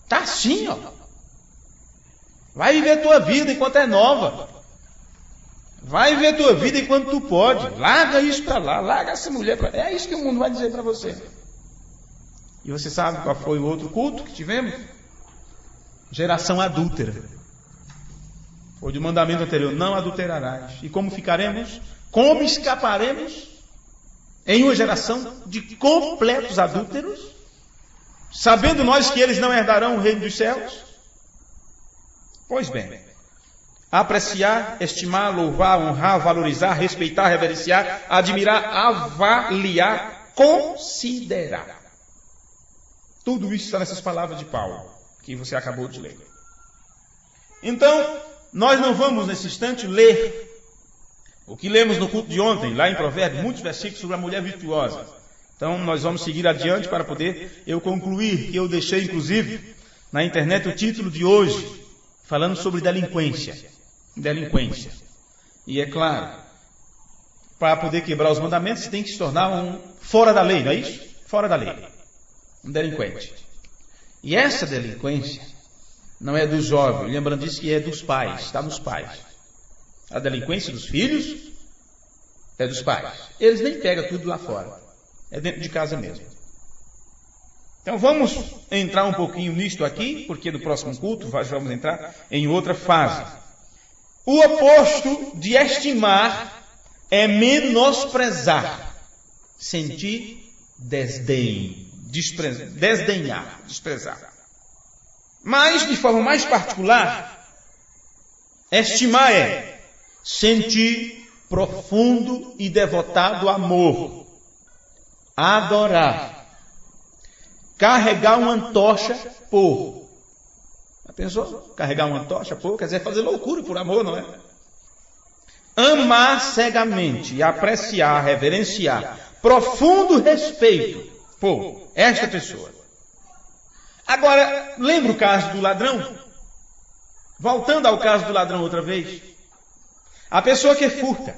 Tá assim, ó. Vai viver a tua vida enquanto é nova. Vai viver a tua vida enquanto tu pode. Larga isso para lá, larga essa mulher para lá. É isso que o mundo vai dizer para você. E você sabe qual foi o outro culto que tivemos? Geração adúltera. Foi do mandamento anterior, não adulterarás. E como ficaremos? Como escaparemos em uma geração de completos adúlteros? Sabendo nós que eles não herdarão o reino dos céus? Pois bem, apreciar, estimar, louvar, honrar, valorizar, respeitar, reverenciar, admirar, avaliar, considerar. Tudo isso está nessas palavras de Paulo, que você acabou de ler. Então, nós não vamos nesse instante ler o que lemos no culto de ontem, lá em Provérbios, muitos versículos sobre a mulher virtuosa. Então, nós vamos seguir adiante para poder eu concluir, que eu deixei, inclusive, na internet o título de hoje, falando sobre delinquência. Delinquência. E é claro, para poder quebrar os mandamentos, você tem que se tornar um fora da lei, não é isso? Fora da lei. Um delinquente. E essa delinquência não é dos jovens, lembrando disso que é dos pais, está nos pais. A delinquência dos filhos é dos pais. Eles nem pegam tudo lá fora. É dentro de casa mesmo. Então vamos entrar um pouquinho nisto aqui, porque no próximo culto vamos entrar em outra fase. O oposto de estimar é menosprezar, sentir desdém, desdenhar, desprezar. Mas, de forma mais particular, estimar é sentir profundo e devotado amor, adorar, carregar uma tocha por. Já pensou? Carregar uma tocha por quer dizer fazer loucura por amor, não é? Amar cegamente, apreciar, reverenciar, profundo respeito por esta pessoa. Agora, lembra o caso do ladrão? Voltando ao caso do ladrão outra vez. A pessoa que furta,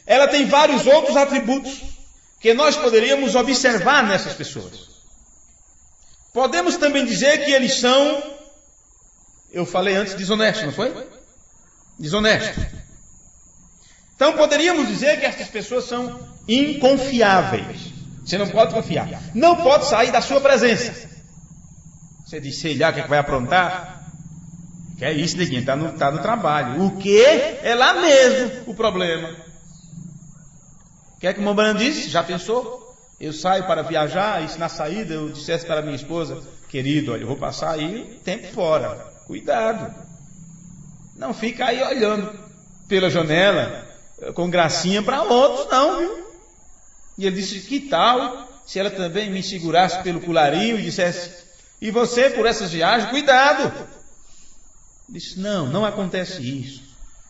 ela tem vários outros atributos que nós poderíamos observar nessas pessoas. Podemos também dizer que eles são, eu falei antes, desonestos, não foi? Desonestos. Então poderíamos dizer que essas pessoas são inconfiáveis. Você não pode confiar. Não pode sair da sua presença. Você diz, sei lá, o que vai aprontar? Que é isso, neguinho, está no trabalho. O que? É lá mesmo o problema. O que é que o irmão Branham disse? Já pensou? Eu saio para viajar, e se na saída eu dissesse para minha esposa, querido, olha, eu vou passar aí tempo fora. Cuidado. Não fica aí olhando pela janela, com gracinha para outros, não, viu? E ele disse, que tal se ela também me segurasse pelo colarinho e dissesse, e você por essas viagens, cuidado. Disse, não acontece isso.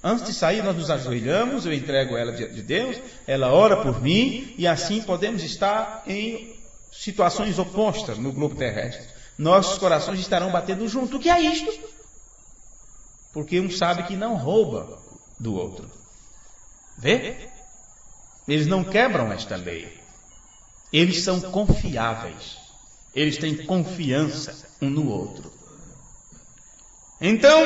Antes de sair, nós nos ajoelhamos, eu entrego ela diante de Deus, ela ora por mim, e assim podemos estar em situações opostas no globo terrestre. Nossos corações estarão batendo junto. O que é isto? Porque um sabe que não rouba do outro. Vê? Eles não quebram esta lei. Eles são confiáveis. Eles têm confiança um no outro. Então,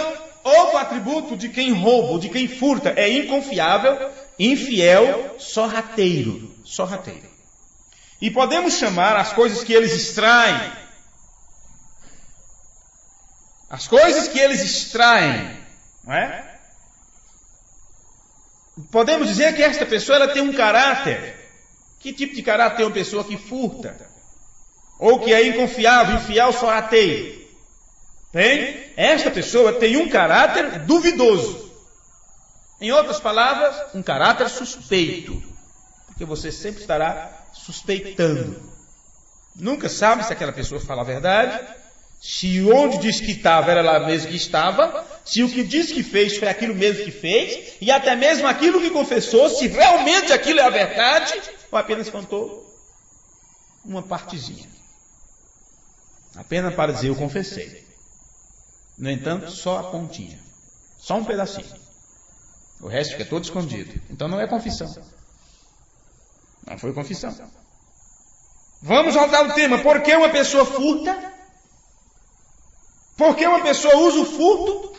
outro atributo de quem rouba, ou de quem furta, é inconfiável, infiel, sorrateiro. Sorrateiro. E podemos chamar as coisas que eles extraem. As coisas que eles extraem, não é? Podemos dizer que esta pessoa ela tem um caráter. Que tipo de caráter tem uma pessoa que furta? Ou que é inconfiável, infiel, sorrateiro? Tem? Esta pessoa tem um caráter duvidoso. Em outras palavras, um caráter suspeito. Porque você sempre estará suspeitando. Nunca sabe se aquela pessoa fala a verdade, se onde diz que estava era lá mesmo que estava, se o que diz que fez foi aquilo mesmo que fez, e até mesmo aquilo que confessou, se realmente aquilo é a verdade, ou apenas contou uma partezinha. Apenas para dizer, eu confessei. No entanto, só a pontinha. Só um pedacinho. O resto fica todo escondido. Então não é confissão. Não foi confissão. Vamos voltar ao tema. Por que uma pessoa furta? Por que uma pessoa usa o furto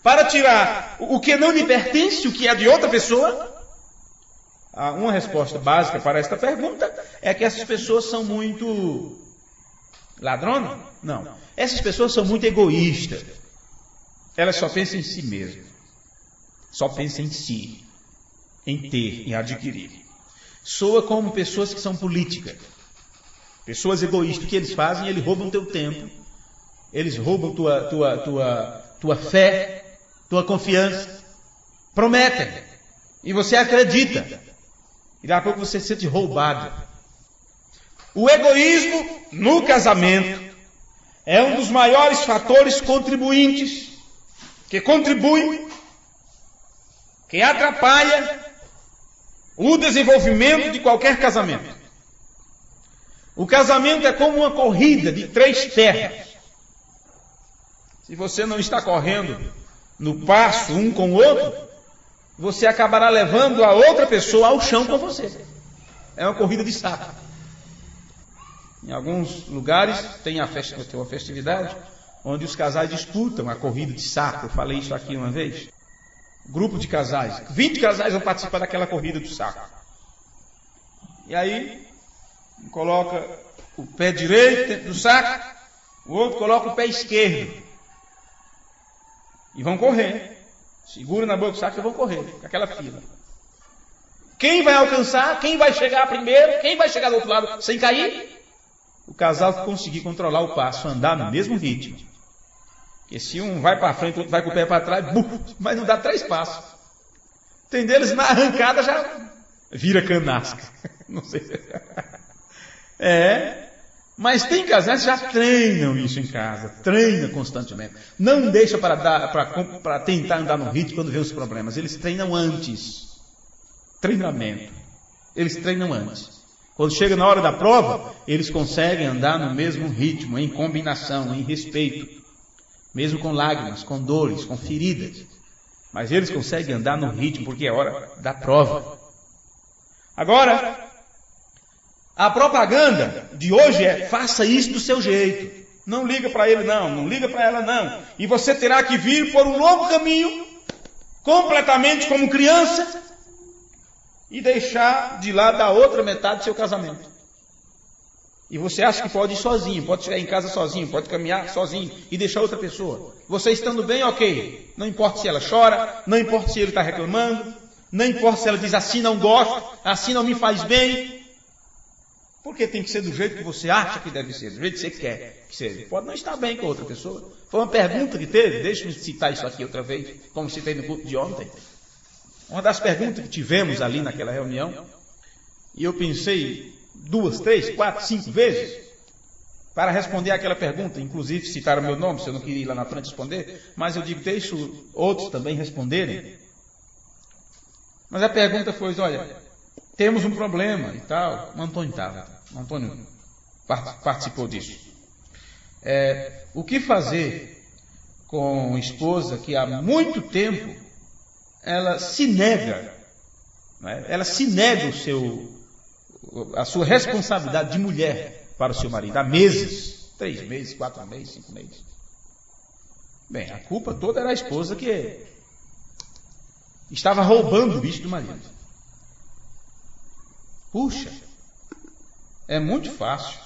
para tirar o que não lhe pertence, o que é de outra pessoa? Uma resposta básica para esta pergunta é que essas pessoas são muito ladronas? Não. Essas pessoas são muito egoístas. Elas só pensam em si mesmas. Só pensam em si. Em ter, em adquirir. Soa como pessoas que são políticas. Pessoas egoístas. O que eles fazem? Eles roubam teu tempo. Eles roubam tua fé, tua confiança. Prometem. E você acredita. E daqui a pouco você se sente roubado. O egoísmo no casamento é um dos maiores fatores contribuintes, que contribui, que atrapalha o desenvolvimento de qualquer casamento. O casamento é como uma corrida de 3 terras. Se você não está correndo no passo um com o outro, você acabará levando a outra pessoa ao chão com você. É uma corrida de saco. Em alguns lugares tem uma festividade onde os casais disputam a corrida de saco. Eu falei isso aqui uma vez. Grupo de casais. 20 casais vão participar daquela corrida do saco. E aí coloca o pé direito dentro do saco, o outro coloca o pé esquerdo. E vão correr. Segura na boca do saco e vão correr, com aquela fila. Quem vai alcançar? Quem vai chegar primeiro? Quem vai chegar do outro lado sem cair? O casal que conseguir controlar o passo, andar no mesmo ritmo. Porque se um vai para frente, o outro vai com o pé para trás, mas não dá 3 passos. Tem deles na arrancada já vira canasca. Não sei. Mas tem casais que já treinam isso em casa, treinam constantemente. Não deixa para tentar andar no ritmo quando vê os problemas. Eles treinam antes. Treinamento. Eles treinam antes. Quando chega na hora da prova, eles conseguem andar no mesmo ritmo, em combinação, em respeito. Mesmo com lágrimas, com dores, com feridas. Mas eles conseguem andar no ritmo porque é hora da prova. Agora, a propaganda de hoje é: faça isso do seu jeito. Não liga para ele não, não liga para ela não. E você terá que vir por um novo caminho, completamente como criança, e deixar de lado a outra metade do seu casamento. E você acha que pode ir sozinho, pode chegar em casa sozinho, pode caminhar sozinho e deixar outra pessoa. Você estando bem, ok. Não importa se ela chora, não importa se ele está reclamando, não importa se ela diz assim não gosto, assim não me faz bem. Porque tem que ser do jeito que você acha que deve ser, do jeito que você quer que seja. Pode não estar bem com outra pessoa. Foi uma pergunta que teve, deixa-me citar isso aqui outra vez, como citei no culto de ontem. Uma das perguntas que tivemos ali naquela reunião, e eu pensei 2, 3, 4, 5 vezes para responder aquela pergunta, inclusive citaram meu nome, se eu não queria ir lá na frente responder, mas eu digo, deixo outros também responderem. Mas a pergunta foi, olha, temos um problema e tal. O Antônio estava, o Antônio participou disso. O que fazer com a esposa que há muito tempo ela se nega, né? Ela se nega a sua responsabilidade de mulher para o seu marido há meses, 3 meses, 4 meses, 5 meses. Bem, a culpa toda era a esposa que estava roubando o bicho do marido. Puxa, é muito fácil,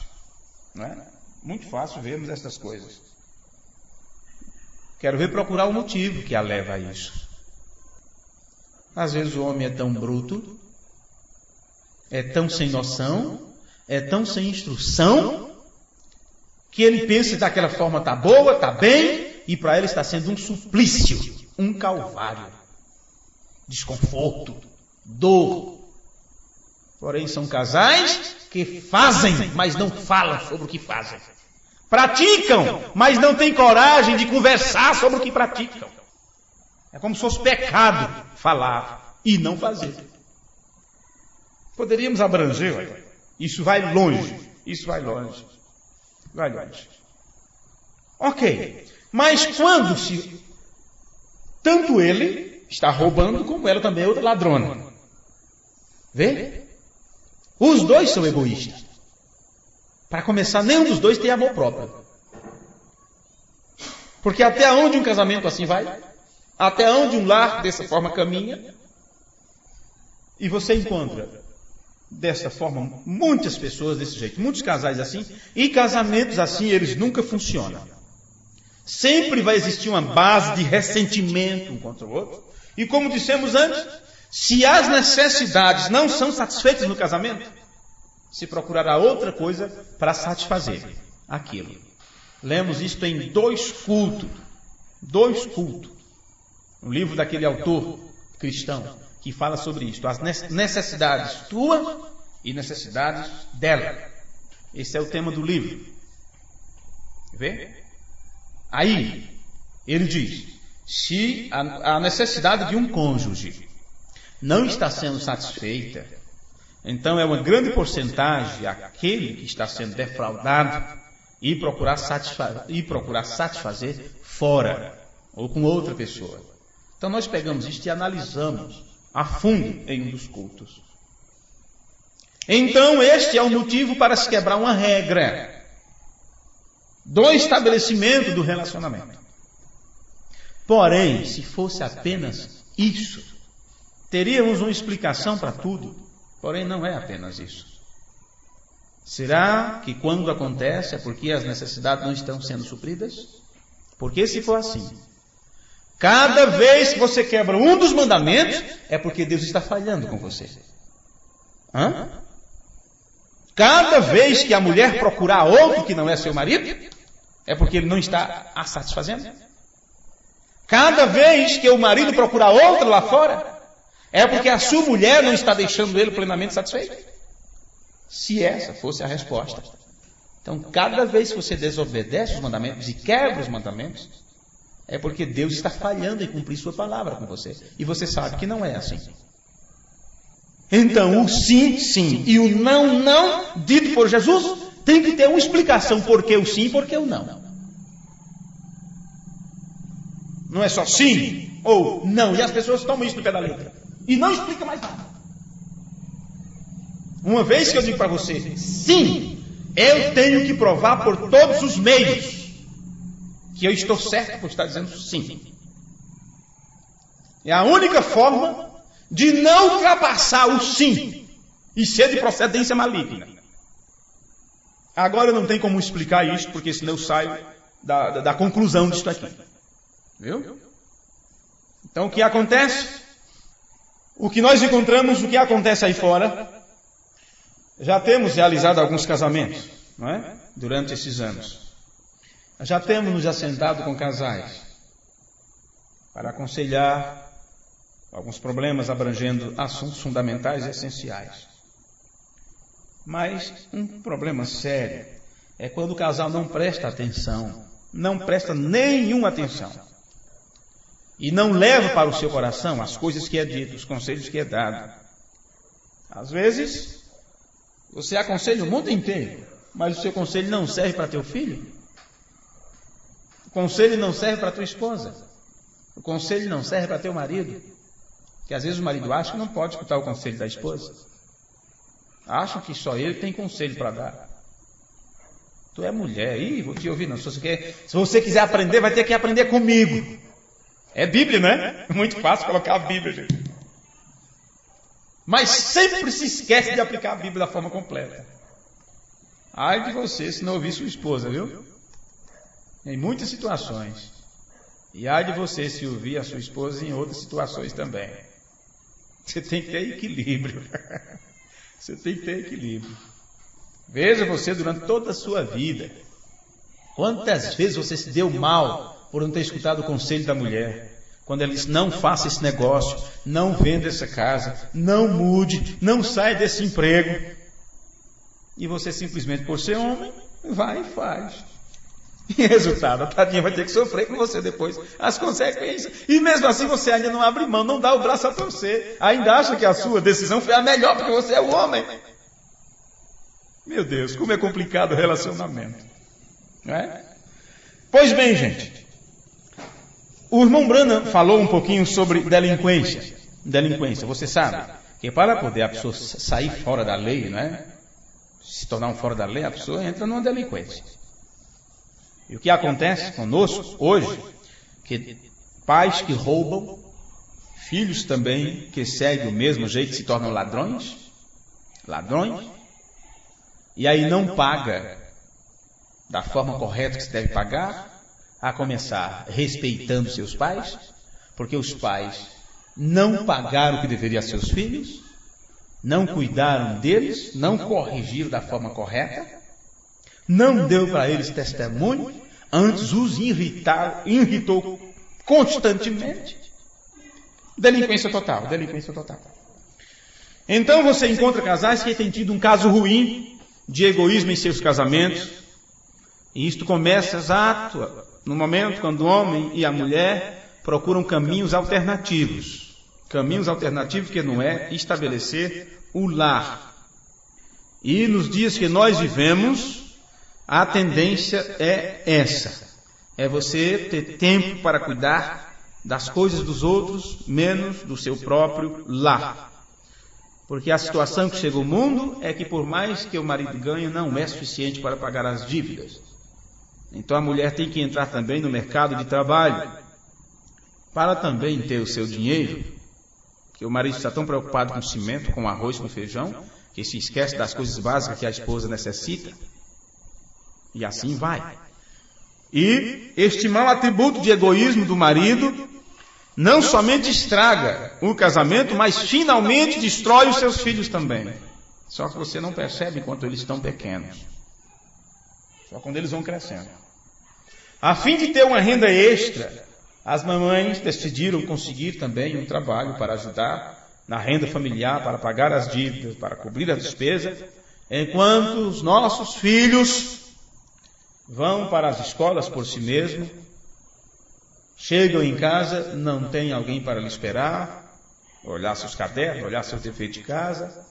não é? Muito fácil vermos essas coisas. Quero ver procurar o motivo que a leva a isso. Às vezes o homem é tão bruto, é tão sem noção, é tão sem instrução, que ele pensa que daquela forma está boa, está bem, e para ele está sendo um suplício, um calvário, desconforto, dor. Porém, são casais que fazem, mas não falam sobre o que fazem. Praticam, mas não têm coragem de conversar sobre o que praticam. É como se fosse pecado falar e não fazer. Poderíamos abranger, olha. Isso vai longe. Isso vai longe. Vai longe. Ok. Mas quando tanto ele está roubando, como ela também é outra ladrona. Vê? Os dois são egoístas. Para começar, nenhum dos dois tem amor próprio. Porque até onde um casamento assim vai? Até onde um lar dessa forma caminha? E você encontra dessa forma muitas pessoas desse jeito, muitos casais assim, e casamentos assim eles nunca funcionam. Sempre vai existir uma base de ressentimento um contra o outro. E como dissemos antes, se as necessidades não são satisfeitas no casamento, se procurará outra coisa para satisfazer aquilo. Lemos isto em 2 cultos. 2 cultos. Um livro daquele autor cristão que fala sobre isto. As necessidades tuas e necessidades dela. Esse é o tema do livro. Vê? Aí, ele diz, se a necessidade de um cônjuge não está sendo satisfeita, então é uma grande porcentagem aquele que está sendo defraudado e procurar satisfazer fora ou com outra pessoa. Então nós pegamos isto e analisamos a fundo em um dos cultos. Então este é o motivo para se quebrar uma regra do estabelecimento do relacionamento. Porém, se fosse apenas isso, teríamos uma explicação para tudo. Porém, não é apenas isso. Será que quando acontece é porque as necessidades não estão sendo supridas? Porque se for assim, cada vez que você quebra um dos mandamentos, é porque Deus está falhando com você. Cada vez que a mulher procurar outro que não é seu marido, é porque ele não está a satisfazendo. Cada vez que o marido procurar outra lá fora, é porque a sua mulher não está deixando ele plenamente satisfeito. Se essa fosse a resposta. Então, cada vez que você desobedece os mandamentos e quebra os mandamentos, é porque Deus está falhando em cumprir sua palavra com você. E você sabe que não é assim. Então, o sim, sim, e o não, não, dito por Jesus, tem que ter uma explicação por que o sim e por que o não. Não é só sim ou não. E as pessoas tomam isso no pé da letra. E não explica mais nada. Uma vez que eu digo para você, sim, eu tenho que provar por todos os meios que eu estou certo por estar dizendo sim. É a única forma de não ultrapassar o sim e ser de procedência maligna. Agora não tem como explicar isso, porque senão eu saio da conclusão disso aqui. Viu? Então o que acontece? O que nós encontramos, o que acontece aí fora, já temos realizado alguns casamentos, não é? Durante esses anos. Já temos nos assentado com casais para aconselhar alguns problemas abrangendo assuntos fundamentais e essenciais. Mas um problema sério é quando o casal não presta atenção, não presta nenhuma atenção e não leva para o seu coração as coisas que é dito, os conselhos que é dado. Às vezes, você aconselha o mundo inteiro, mas o seu conselho não serve para teu filho. O conselho não serve para tua esposa. O conselho não serve para teu marido. Que às vezes o marido acha que não pode escutar o conselho da esposa. Acham que só ele tem conselho para dar. Tu é mulher, vou te ouvir não. Se você quiser aprender, vai ter que aprender comigo. É Bíblia, né? É muito fácil colocar a Bíblia, gente. Mas sempre se esquece de aplicar a Bíblia da forma completa. Ai de você se não ouvir sua esposa, viu? Em muitas situações. E ai de você se ouvir a sua esposa em outras situações também. Você tem que ter equilíbrio. Você tem que ter equilíbrio. Veja você durante toda a sua vida. Quantas vezes você se deu mal por não ter escutado o conselho da mulher? Quando ela disse, não faça esse negócio, não venda essa casa, não mude, não saia desse emprego. E você simplesmente, por ser homem, vai e faz. E resultado, a tadinha vai ter que sofrer com você depois as consequências. E mesmo assim você ainda não abre mão, não dá o braço a torcer. Ainda acha que a sua decisão foi a melhor porque você é o homem. Meu Deus, como é complicado o relacionamento. Não é? Pois bem, gente. O irmão Branham falou um pouquinho sobre delinquência. Delinquência, você sabe que para poder a pessoa sair fora da lei, não é? Se tornar um fora da lei, a pessoa entra numa delinquência. E o que acontece conosco hoje, que pais que roubam, filhos também que seguem o mesmo jeito se tornam ladrões, e aí não paga da forma correta que se deve pagar, a começar respeitando seus pais, porque os pais não pagaram o que deveria a seus filhos, não cuidaram deles, não corrigiram da forma correta, não deu para eles testemunho, antes os irritou constantemente. Delinquência total. Então você encontra casais que têm tido um caso ruim de egoísmo em seus casamentos, e isto começa exato no momento quando o homem e a mulher procuram caminhos alternativos. Caminhos alternativos que não é estabelecer o lar. E nos dias que nós vivemos, a tendência é essa. É você ter tempo para cuidar das coisas dos outros, menos do seu próprio lar. Porque a situação que chega ao mundo é que por mais que o marido ganhe, não é suficiente para pagar as dívidas. Então a mulher tem que entrar também no mercado de trabalho, para também ter o seu dinheiro, que o marido está tão preocupado com cimento, com arroz, com feijão, que se esquece das coisas básicas que a esposa necessita. E assim vai. E este mau atributo de egoísmo do marido não somente estraga o casamento, mas finalmente destrói os seus filhos também. Só que você não percebe enquanto eles estão pequenos. Só quando eles vão crescendo. A fim de ter uma renda extra, as mamães decidiram conseguir também um trabalho para ajudar na renda familiar, para pagar as dívidas, para cobrir a despesa, enquanto os nossos filhos vão para as escolas por si mesmos, chegam em casa, não tem alguém para lhe esperar, olhar seus cadernos, olhar seus defeitos de casa,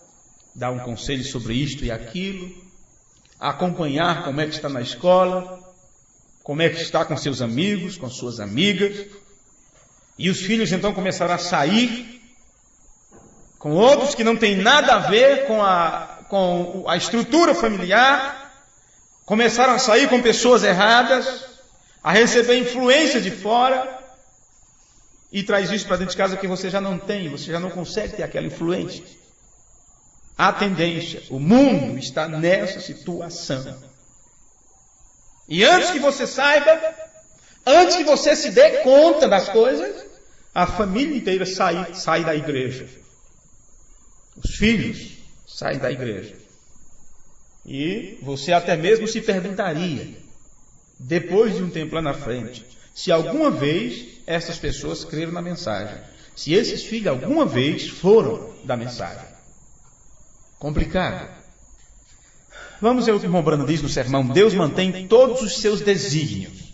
dar um conselho sobre isto e aquilo, acompanhar como é que está na escola, como é que está com seus amigos, com suas amigas, e os filhos então começarão a sair com outros que não têm nada a ver com a estrutura familiar, começaram a sair com pessoas erradas, a receber influência de fora, e traz isso para dentro de casa que você já não tem, você já não consegue ter aquela influência. A tendência, o mundo está nessa situação. E antes que você saiba, antes que você se dê conta das coisas, a família inteira sai da igreja. Os filhos saem da igreja. E você até mesmo se perguntaria, depois de um tempo lá na frente, se alguma vez essas pessoas creram na mensagem. Se esses filhos alguma vez foram da mensagem. Complicado. Vamos ver o que o irmão Branham diz no sermão. Deus mantém todos os seus desígnios.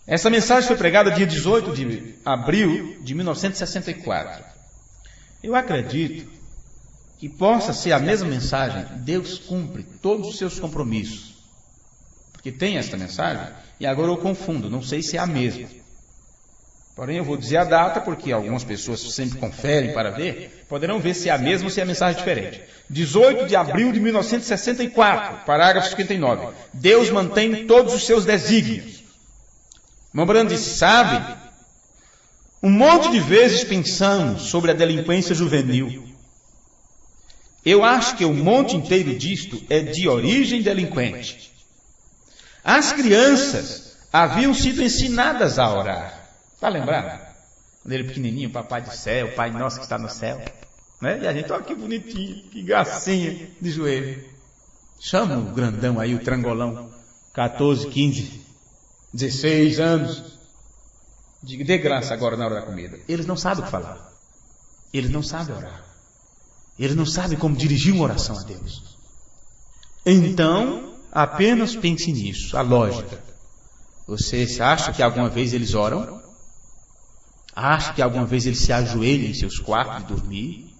Essa mensagem foi pregada dia 18 de abril de 1964. Eu acredito que possa ser a mesma mensagem. Deus cumpre todos os seus compromissos. Porque tem esta mensagem, e agora eu confundo, não sei se é a mesma. Porém, eu vou dizer a data, porque algumas pessoas sempre conferem para ver, poderão ver se é a mesma ou se é a mensagem diferente. 18 de abril de 1964, parágrafo 59. Deus mantém todos os seus desígnios. Irmão Branham disse, sabe, um monte de vezes pensamos sobre a delinquência juvenil. Eu acho que o monte inteiro disto é de origem delinquente. As crianças haviam sido ensinadas a orar. Está lembrado? Quando ele pequenininho, papai do céu, pai nosso que está no céu. Né? E a gente, olha que bonitinho, que gracinha de joelho. Chama o grandão aí, o trangolão, 14, 15, 16 anos. Diga, dê graça agora na hora da comida. Eles não sabem o que falar. Eles não sabem orar. Eles não sabem como dirigir uma oração a Deus. Então, apenas pense nisso, a lógica. Você acha que alguma vez eles oram? Acha que alguma vez eles se ajoelham em seus quartos de dormir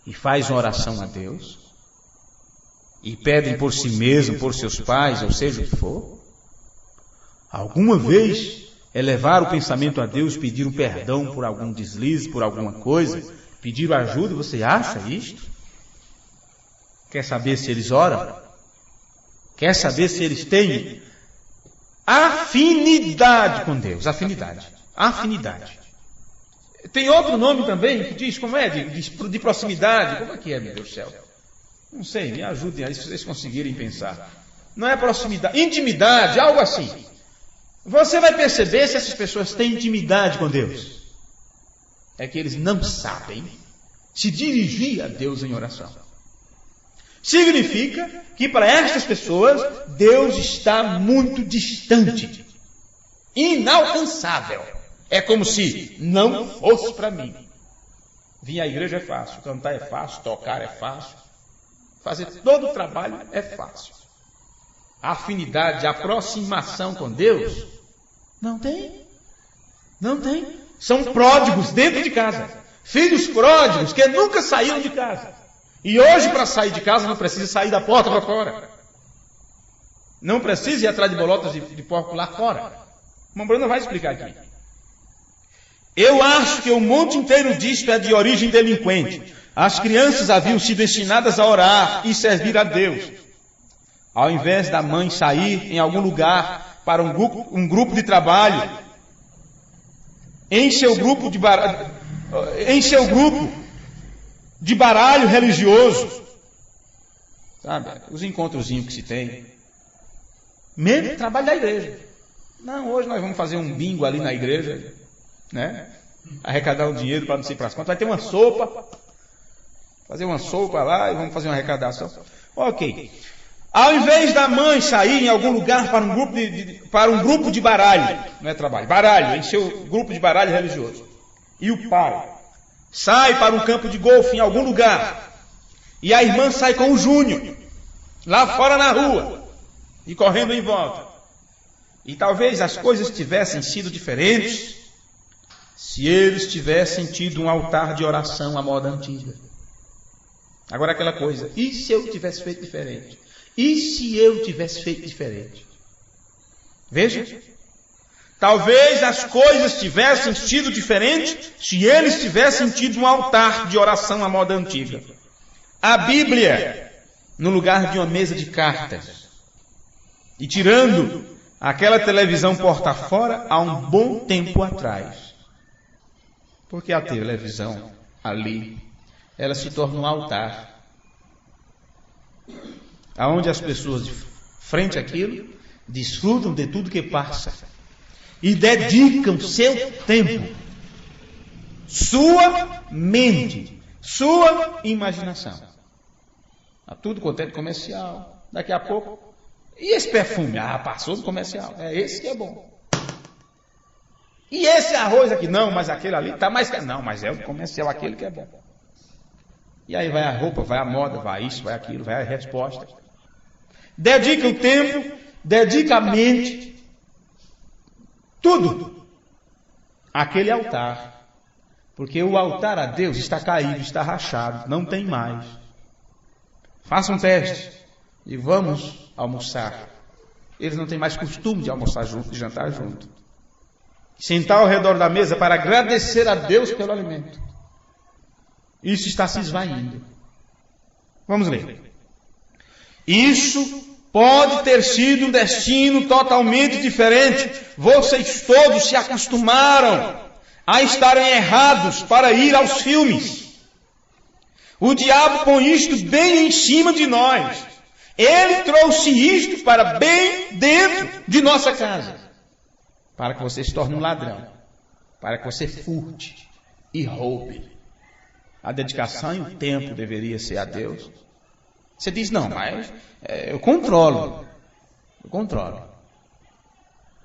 e fazem uma oração a Deus? E pedem por si mesmo, por seus pais, ou seja o que for? Alguma vez elevaram o pensamento a Deus, pediram perdão por algum deslize, por alguma coisa, pediram ajuda? Você acha isto? Quer saber se eles oram? Quer saber se eles têm afinidade com Deus? Afinidade. Tem outro nome também que diz, como é? De proximidade. Como é que é, meu Deus do céu? Não sei, me ajudem aí se vocês conseguirem pensar. Não é proximidade, intimidade, algo assim. Você vai perceber se essas pessoas têm intimidade com Deus. É que eles não sabem se dirigir a Deus em oração. Significa que para estas pessoas, Deus está muito distante, inalcançável. É como se não fosse para mim. Vir à igreja é fácil, cantar é fácil, tocar é fácil, fazer todo o trabalho é fácil. A afinidade, a aproximação com Deus, não tem. Não tem. São pródigos dentro de casa. Filhos pródigos que nunca saíram de casa. E hoje, para sair de casa, não precisa sair da porta para fora. Não precisa ir atrás de bolotas de porco lá fora. O irmão Bruno vai explicar aqui. Eu acho que o monte inteiro disto é de origem delinquente. As crianças haviam sido ensinadas a orar e servir a Deus. Ao invés da mãe sair em algum lugar para um grupo de trabalho, em seu grupo de baralho religioso, Sabe? Os encontrozinhos que se tem. Mesmo trabalho da igreja. Não, hoje nós vamos fazer um bingo ali na igreja, né? Arrecadar um dinheiro para não sei para as contas. Vai ter uma sopa. Fazer uma sopa lá e vamos fazer uma arrecadação. Ok. Ao invés da mãe sair em algum lugar para um grupo de baralho, não é trabalho, baralho, em seu grupo de baralho religioso. E o pai sai para um campo de golfe em algum lugar. E a irmã sai com o Júnior, lá fora na rua, e correndo em volta. E talvez as coisas tivessem sido diferentes se eles tivessem tido um altar de oração à moda antiga. Agora aquela coisa, e se eu tivesse feito diferente? E se eu tivesse feito diferente? Veja, talvez as coisas tivessem sido diferentes se eles tivessem tido um altar de oração à moda antiga. A Bíblia no lugar de uma mesa de cartas. E tirando aquela televisão porta fora há um bom tempo atrás. Porque a televisão ali, ela se torna um altar. Aonde as pessoas, frente àquilo, desfrutam de tudo que passa. E dedicam seu tempo, sua mente, sua imaginação. A tudo quanto é de comercial. Daqui a pouco. E esse perfume? Ah, passou do comercial. É esse que é bom. E esse arroz aqui? Não, mas aquele ali está mais caro. Não, mas é o comercial, aquele que é bom. E aí vai a roupa, vai a moda, vai isso, vai aquilo, vai a resposta. Dedica o tempo, dedica a mente, tudo àquele altar. Porque o altar a Deus está caído, está rachado, não tem mais. Faça um teste e vamos almoçar. Eles não têm mais costume de almoçar junto, de jantar junto. Sentar ao redor da mesa para agradecer a Deus pelo alimento. Isso está se esvaindo. Vamos ler. Isso pode ter sido um destino totalmente diferente. Vocês todos se acostumaram a estarem errados para ir aos filmes. O diabo põe isto bem em cima de nós. Ele trouxe isto para bem dentro de nossa casa. Para que você se torne um ladrão. Para que você furte e roube. A dedicação e o tempo deveria ser a Deus. Você diz, não, mas eu controlo. Eu controlo.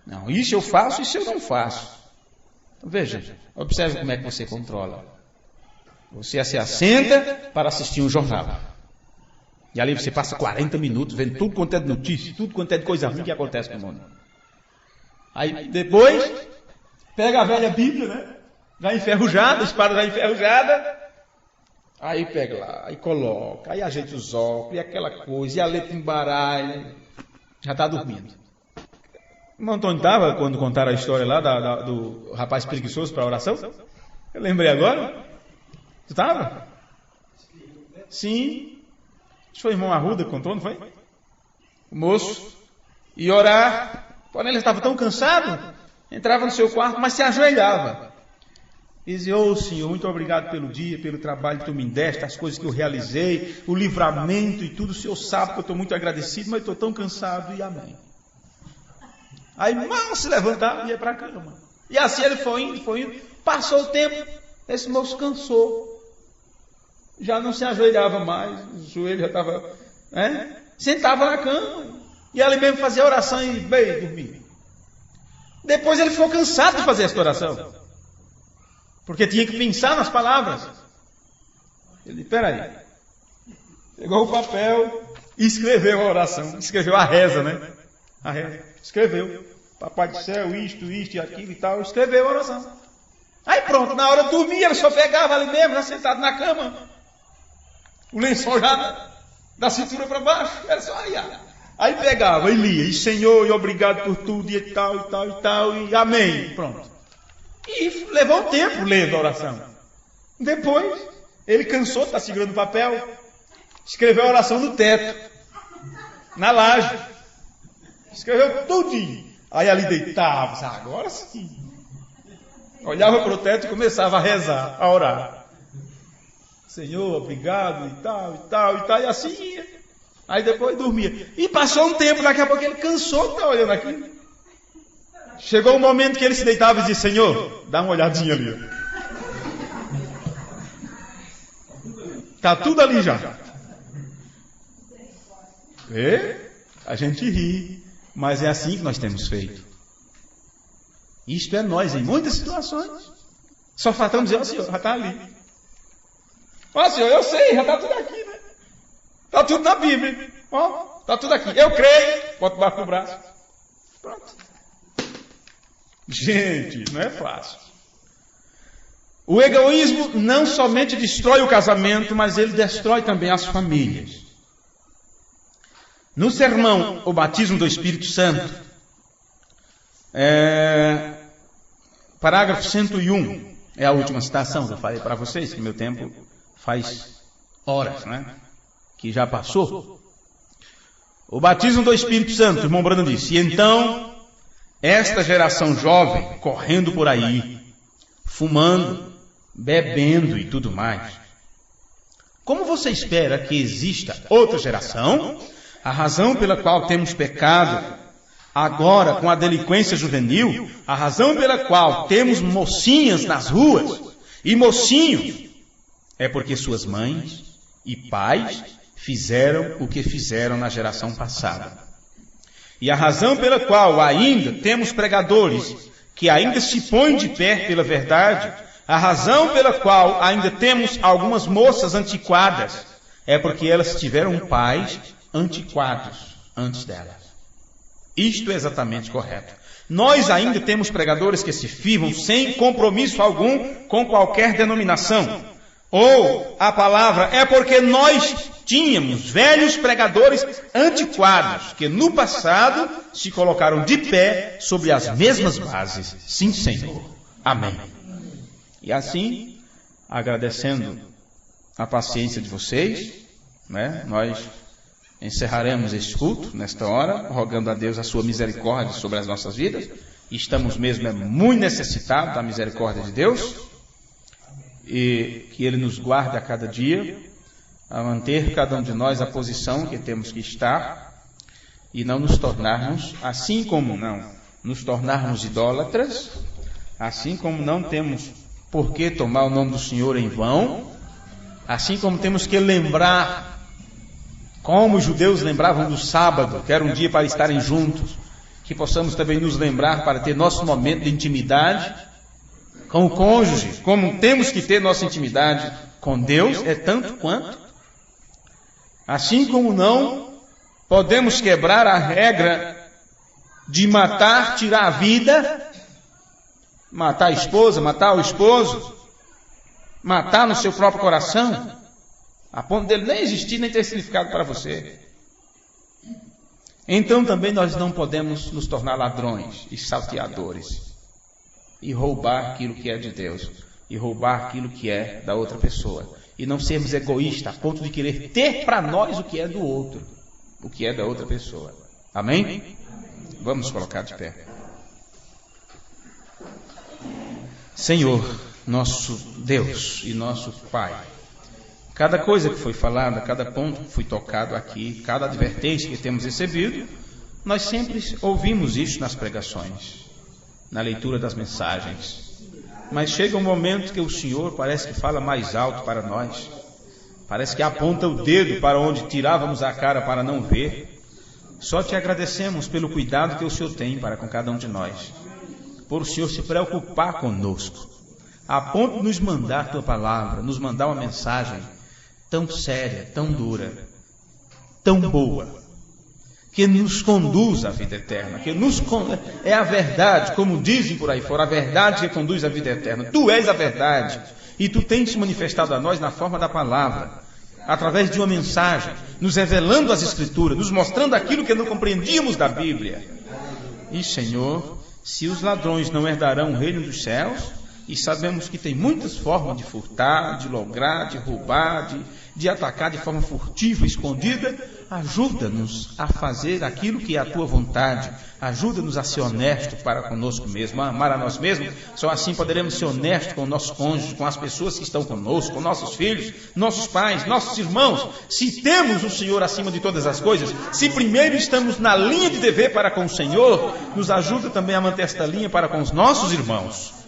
Não, isso eu faço, isso eu não faço. Então, veja, observe como é que você controla. Você se assenta para assistir um jornal. E ali você passa 40 minutos vendo tudo quanto é de notícia, tudo quanto é de coisa ruim que acontece no mundo. Aí depois, pega a velha Bíblia, né? Já enferrujada, a espada já enferrujada. Aí pega lá, aí coloca, aí ajeita os óculos, e aquela coisa, e a letra embaralha. Já está dormindo. O irmão Antônio estava quando contaram a história lá do rapaz preguiçoso para a oração? Eu lembrei agora. Tu estava? Sim. Acho que foi o irmão Arruda que contou, não foi? O moço ia orar, porém ele estava tão cansado, entrava no seu quarto, mas se ajoelhava. E dizia, Senhor, muito obrigado pelo dia, pelo trabalho que tu me deste, as coisas que eu realizei, o livramento e tudo. O Senhor sabe que eu estou muito agradecido, mas estou tão cansado, e amém. Aí mal se levantava e ia para a cama. E assim ele foi indo, passou o tempo, esse moço cansou. Já não se ajoelhava mais, o joelho já estava, sentava na cama, e ele mesmo fazia oração e bem, dormia. Depois ele ficou cansado de fazer essa oração, porque tinha que pensar nas palavras. Ele, peraí, pegou o papel e escreveu a oração, escreveu a reza, né? A reza, escreveu, Papai do céu, isto e aquilo e tal, escreveu a oração. Aí pronto, na hora de dormir ele só pegava ali mesmo, já sentado na cama, o lençol já da cintura para baixo, era só aí pegava e lia, e Senhor, e obrigado por tudo, e tal, e tal, e tal, e amém, pronto. E levou um tempo lendo a oração. Depois, ele cansou de estar segurando o papel, escreveu a oração no teto, na laje, escreveu tudinho. Aí ali deitava, agora sim. Olhava para o teto e começava a rezar, a orar. Senhor, obrigado, e tal, e tal, e tal, e assim ia. Aí depois dormia. E passou um tempo, daqui a pouco ele cansou de estar olhando aquilo. Chegou um momento que ele se deitava e disse: Senhor, dá uma olhadinha ali. Está tudo ali já. A gente ri, mas é assim que nós temos feito. Isto é nós em muitas situações. Só faltamos dizer: ó Senhor, já está ali. Ó Senhor, eu sei, já está tudo aqui, né? Está tudo na Bíblia. Ó, está tudo aqui. Eu creio. Bota o barco no braço. Pronto. Gente, não é fácil. O egoísmo não somente destrói o casamento, mas ele destrói também as famílias. No sermão, o batismo do Espírito Santo, parágrafo 101, é a última citação que eu falei para vocês, que meu tempo faz horas, né? Que já passou. O batismo do Espírito Santo, o irmão Brando disse: e então, esta geração jovem, correndo por aí, fumando, bebendo e tudo mais. Como você espera que exista outra geração? A razão pela qual temos pecado agora com a delinquência juvenil, a razão pela qual temos mocinhas nas ruas e mocinhos, é porque suas mães e pais fizeram o que fizeram na geração passada. E a razão pela qual ainda temos pregadores que ainda se põem de pé pela verdade, a razão pela qual ainda temos algumas moças antiquadas, é porque elas tiveram pais antiquados antes delas. Isto é exatamente correto. Nós ainda temos pregadores que se firmam sem compromisso algum com qualquer denominação. Ou a palavra é porque nós tínhamos velhos pregadores antiquados que no passado se colocaram de pé sobre as mesmas bases. Sim, Senhor. Amém. E assim, agradecendo a paciência de vocês, né, nós encerraremos este culto nesta hora, rogando a Deus a sua misericórdia sobre as nossas vidas. Estamos mesmo muito necessitados da misericórdia de Deus, e que Ele nos guarde a cada dia, a manter cada um de nós a posição que temos que estar, e não nos tornarmos, assim como não nos tornarmos idólatras, assim como não temos por que tomar o nome do Senhor em vão, assim como temos que lembrar, como os judeus lembravam do sábado, que era um dia para estarem juntos, que possamos também nos lembrar para ter nosso momento de intimidade com o cônjuge, como temos que ter nossa intimidade com Deus, é tanto quanto. Assim como não podemos quebrar a regra de matar, tirar a vida, matar a esposa, matar o esposo, matar no seu próprio coração, a ponto dele nem existir, nem ter significado para você. Então também nós não podemos nos tornar ladrões e salteadores, e roubar aquilo que é de Deus, e roubar aquilo que é da outra pessoa, e não sermos egoístas a ponto de querer ter para nós o que é do outro, o que é da outra pessoa. Amém? Vamos colocar de pé. Senhor, nosso Deus e nosso Pai, cada coisa que foi falada, cada ponto que foi tocado aqui, cada advertência que temos recebido, nós sempre ouvimos isso nas pregações, na leitura das mensagens. Mas chega um momento que o Senhor parece que fala mais alto para nós, parece que aponta o dedo para onde tirávamos a cara para não ver. Só te agradecemos pelo cuidado que o Senhor tem para com cada um de nós, por o Senhor se preocupar conosco, a ponto de nos mandar a tua palavra, nos mandar uma mensagem tão séria, tão dura, tão boa, que nos conduz à vida eterna, é a verdade, como dizem por aí fora, a verdade que conduz à vida eterna. Tu és a verdade, e tu tens se manifestado a nós na forma da palavra, através de uma mensagem, nos revelando as Escrituras, nos mostrando aquilo que não compreendíamos da Bíblia. E, Senhor, se os ladrões não herdarão o reino dos céus, e sabemos que tem muitas formas de furtar, de lograr, de roubar, de atacar de forma furtiva, escondida, ajuda-nos a fazer aquilo que é a tua vontade, ajuda-nos a ser honesto para conosco mesmo, a amar a nós mesmos. Só assim poderemos ser honestos com o nosso cônjuge, com as pessoas que estão conosco, com nossos filhos, nossos pais, nossos irmãos. Se temos o Senhor acima de todas as coisas, se primeiro estamos na linha de dever para com o Senhor, nos ajuda também a manter esta linha para com os nossos irmãos.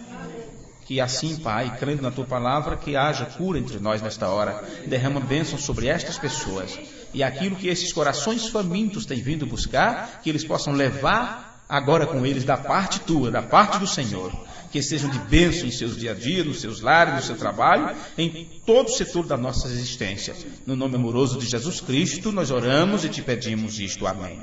Que assim, Pai, crendo na Tua Palavra, que haja cura entre nós nesta hora. Derrama bênção sobre estas pessoas. E aquilo que esses corações famintos têm vindo buscar, que eles possam levar agora com eles da parte Tua, da parte do Senhor. Que sejam de bênção em seus dia a dia, nos seus lares, no seu trabalho, em todo o setor da nossa existência. No nome amoroso de Jesus Cristo, nós oramos e te pedimos isto. Amém.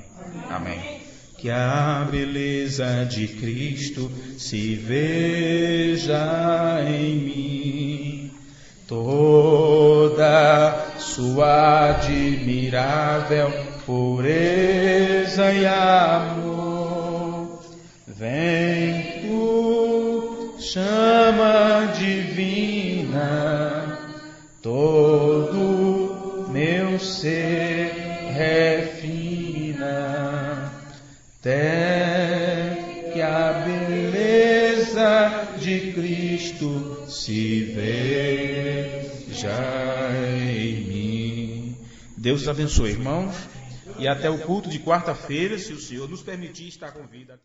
Amém. Que a beleza de Cristo se veja em mim, toda sua admirável pureza e amor. Vem tu, chama divina, todo meu ser refina. Até que a beleza de Cristo se veja em mim. Deus abençoe, irmãos, e até o culto de quarta-feira, se o Senhor nos permitir estar com vida.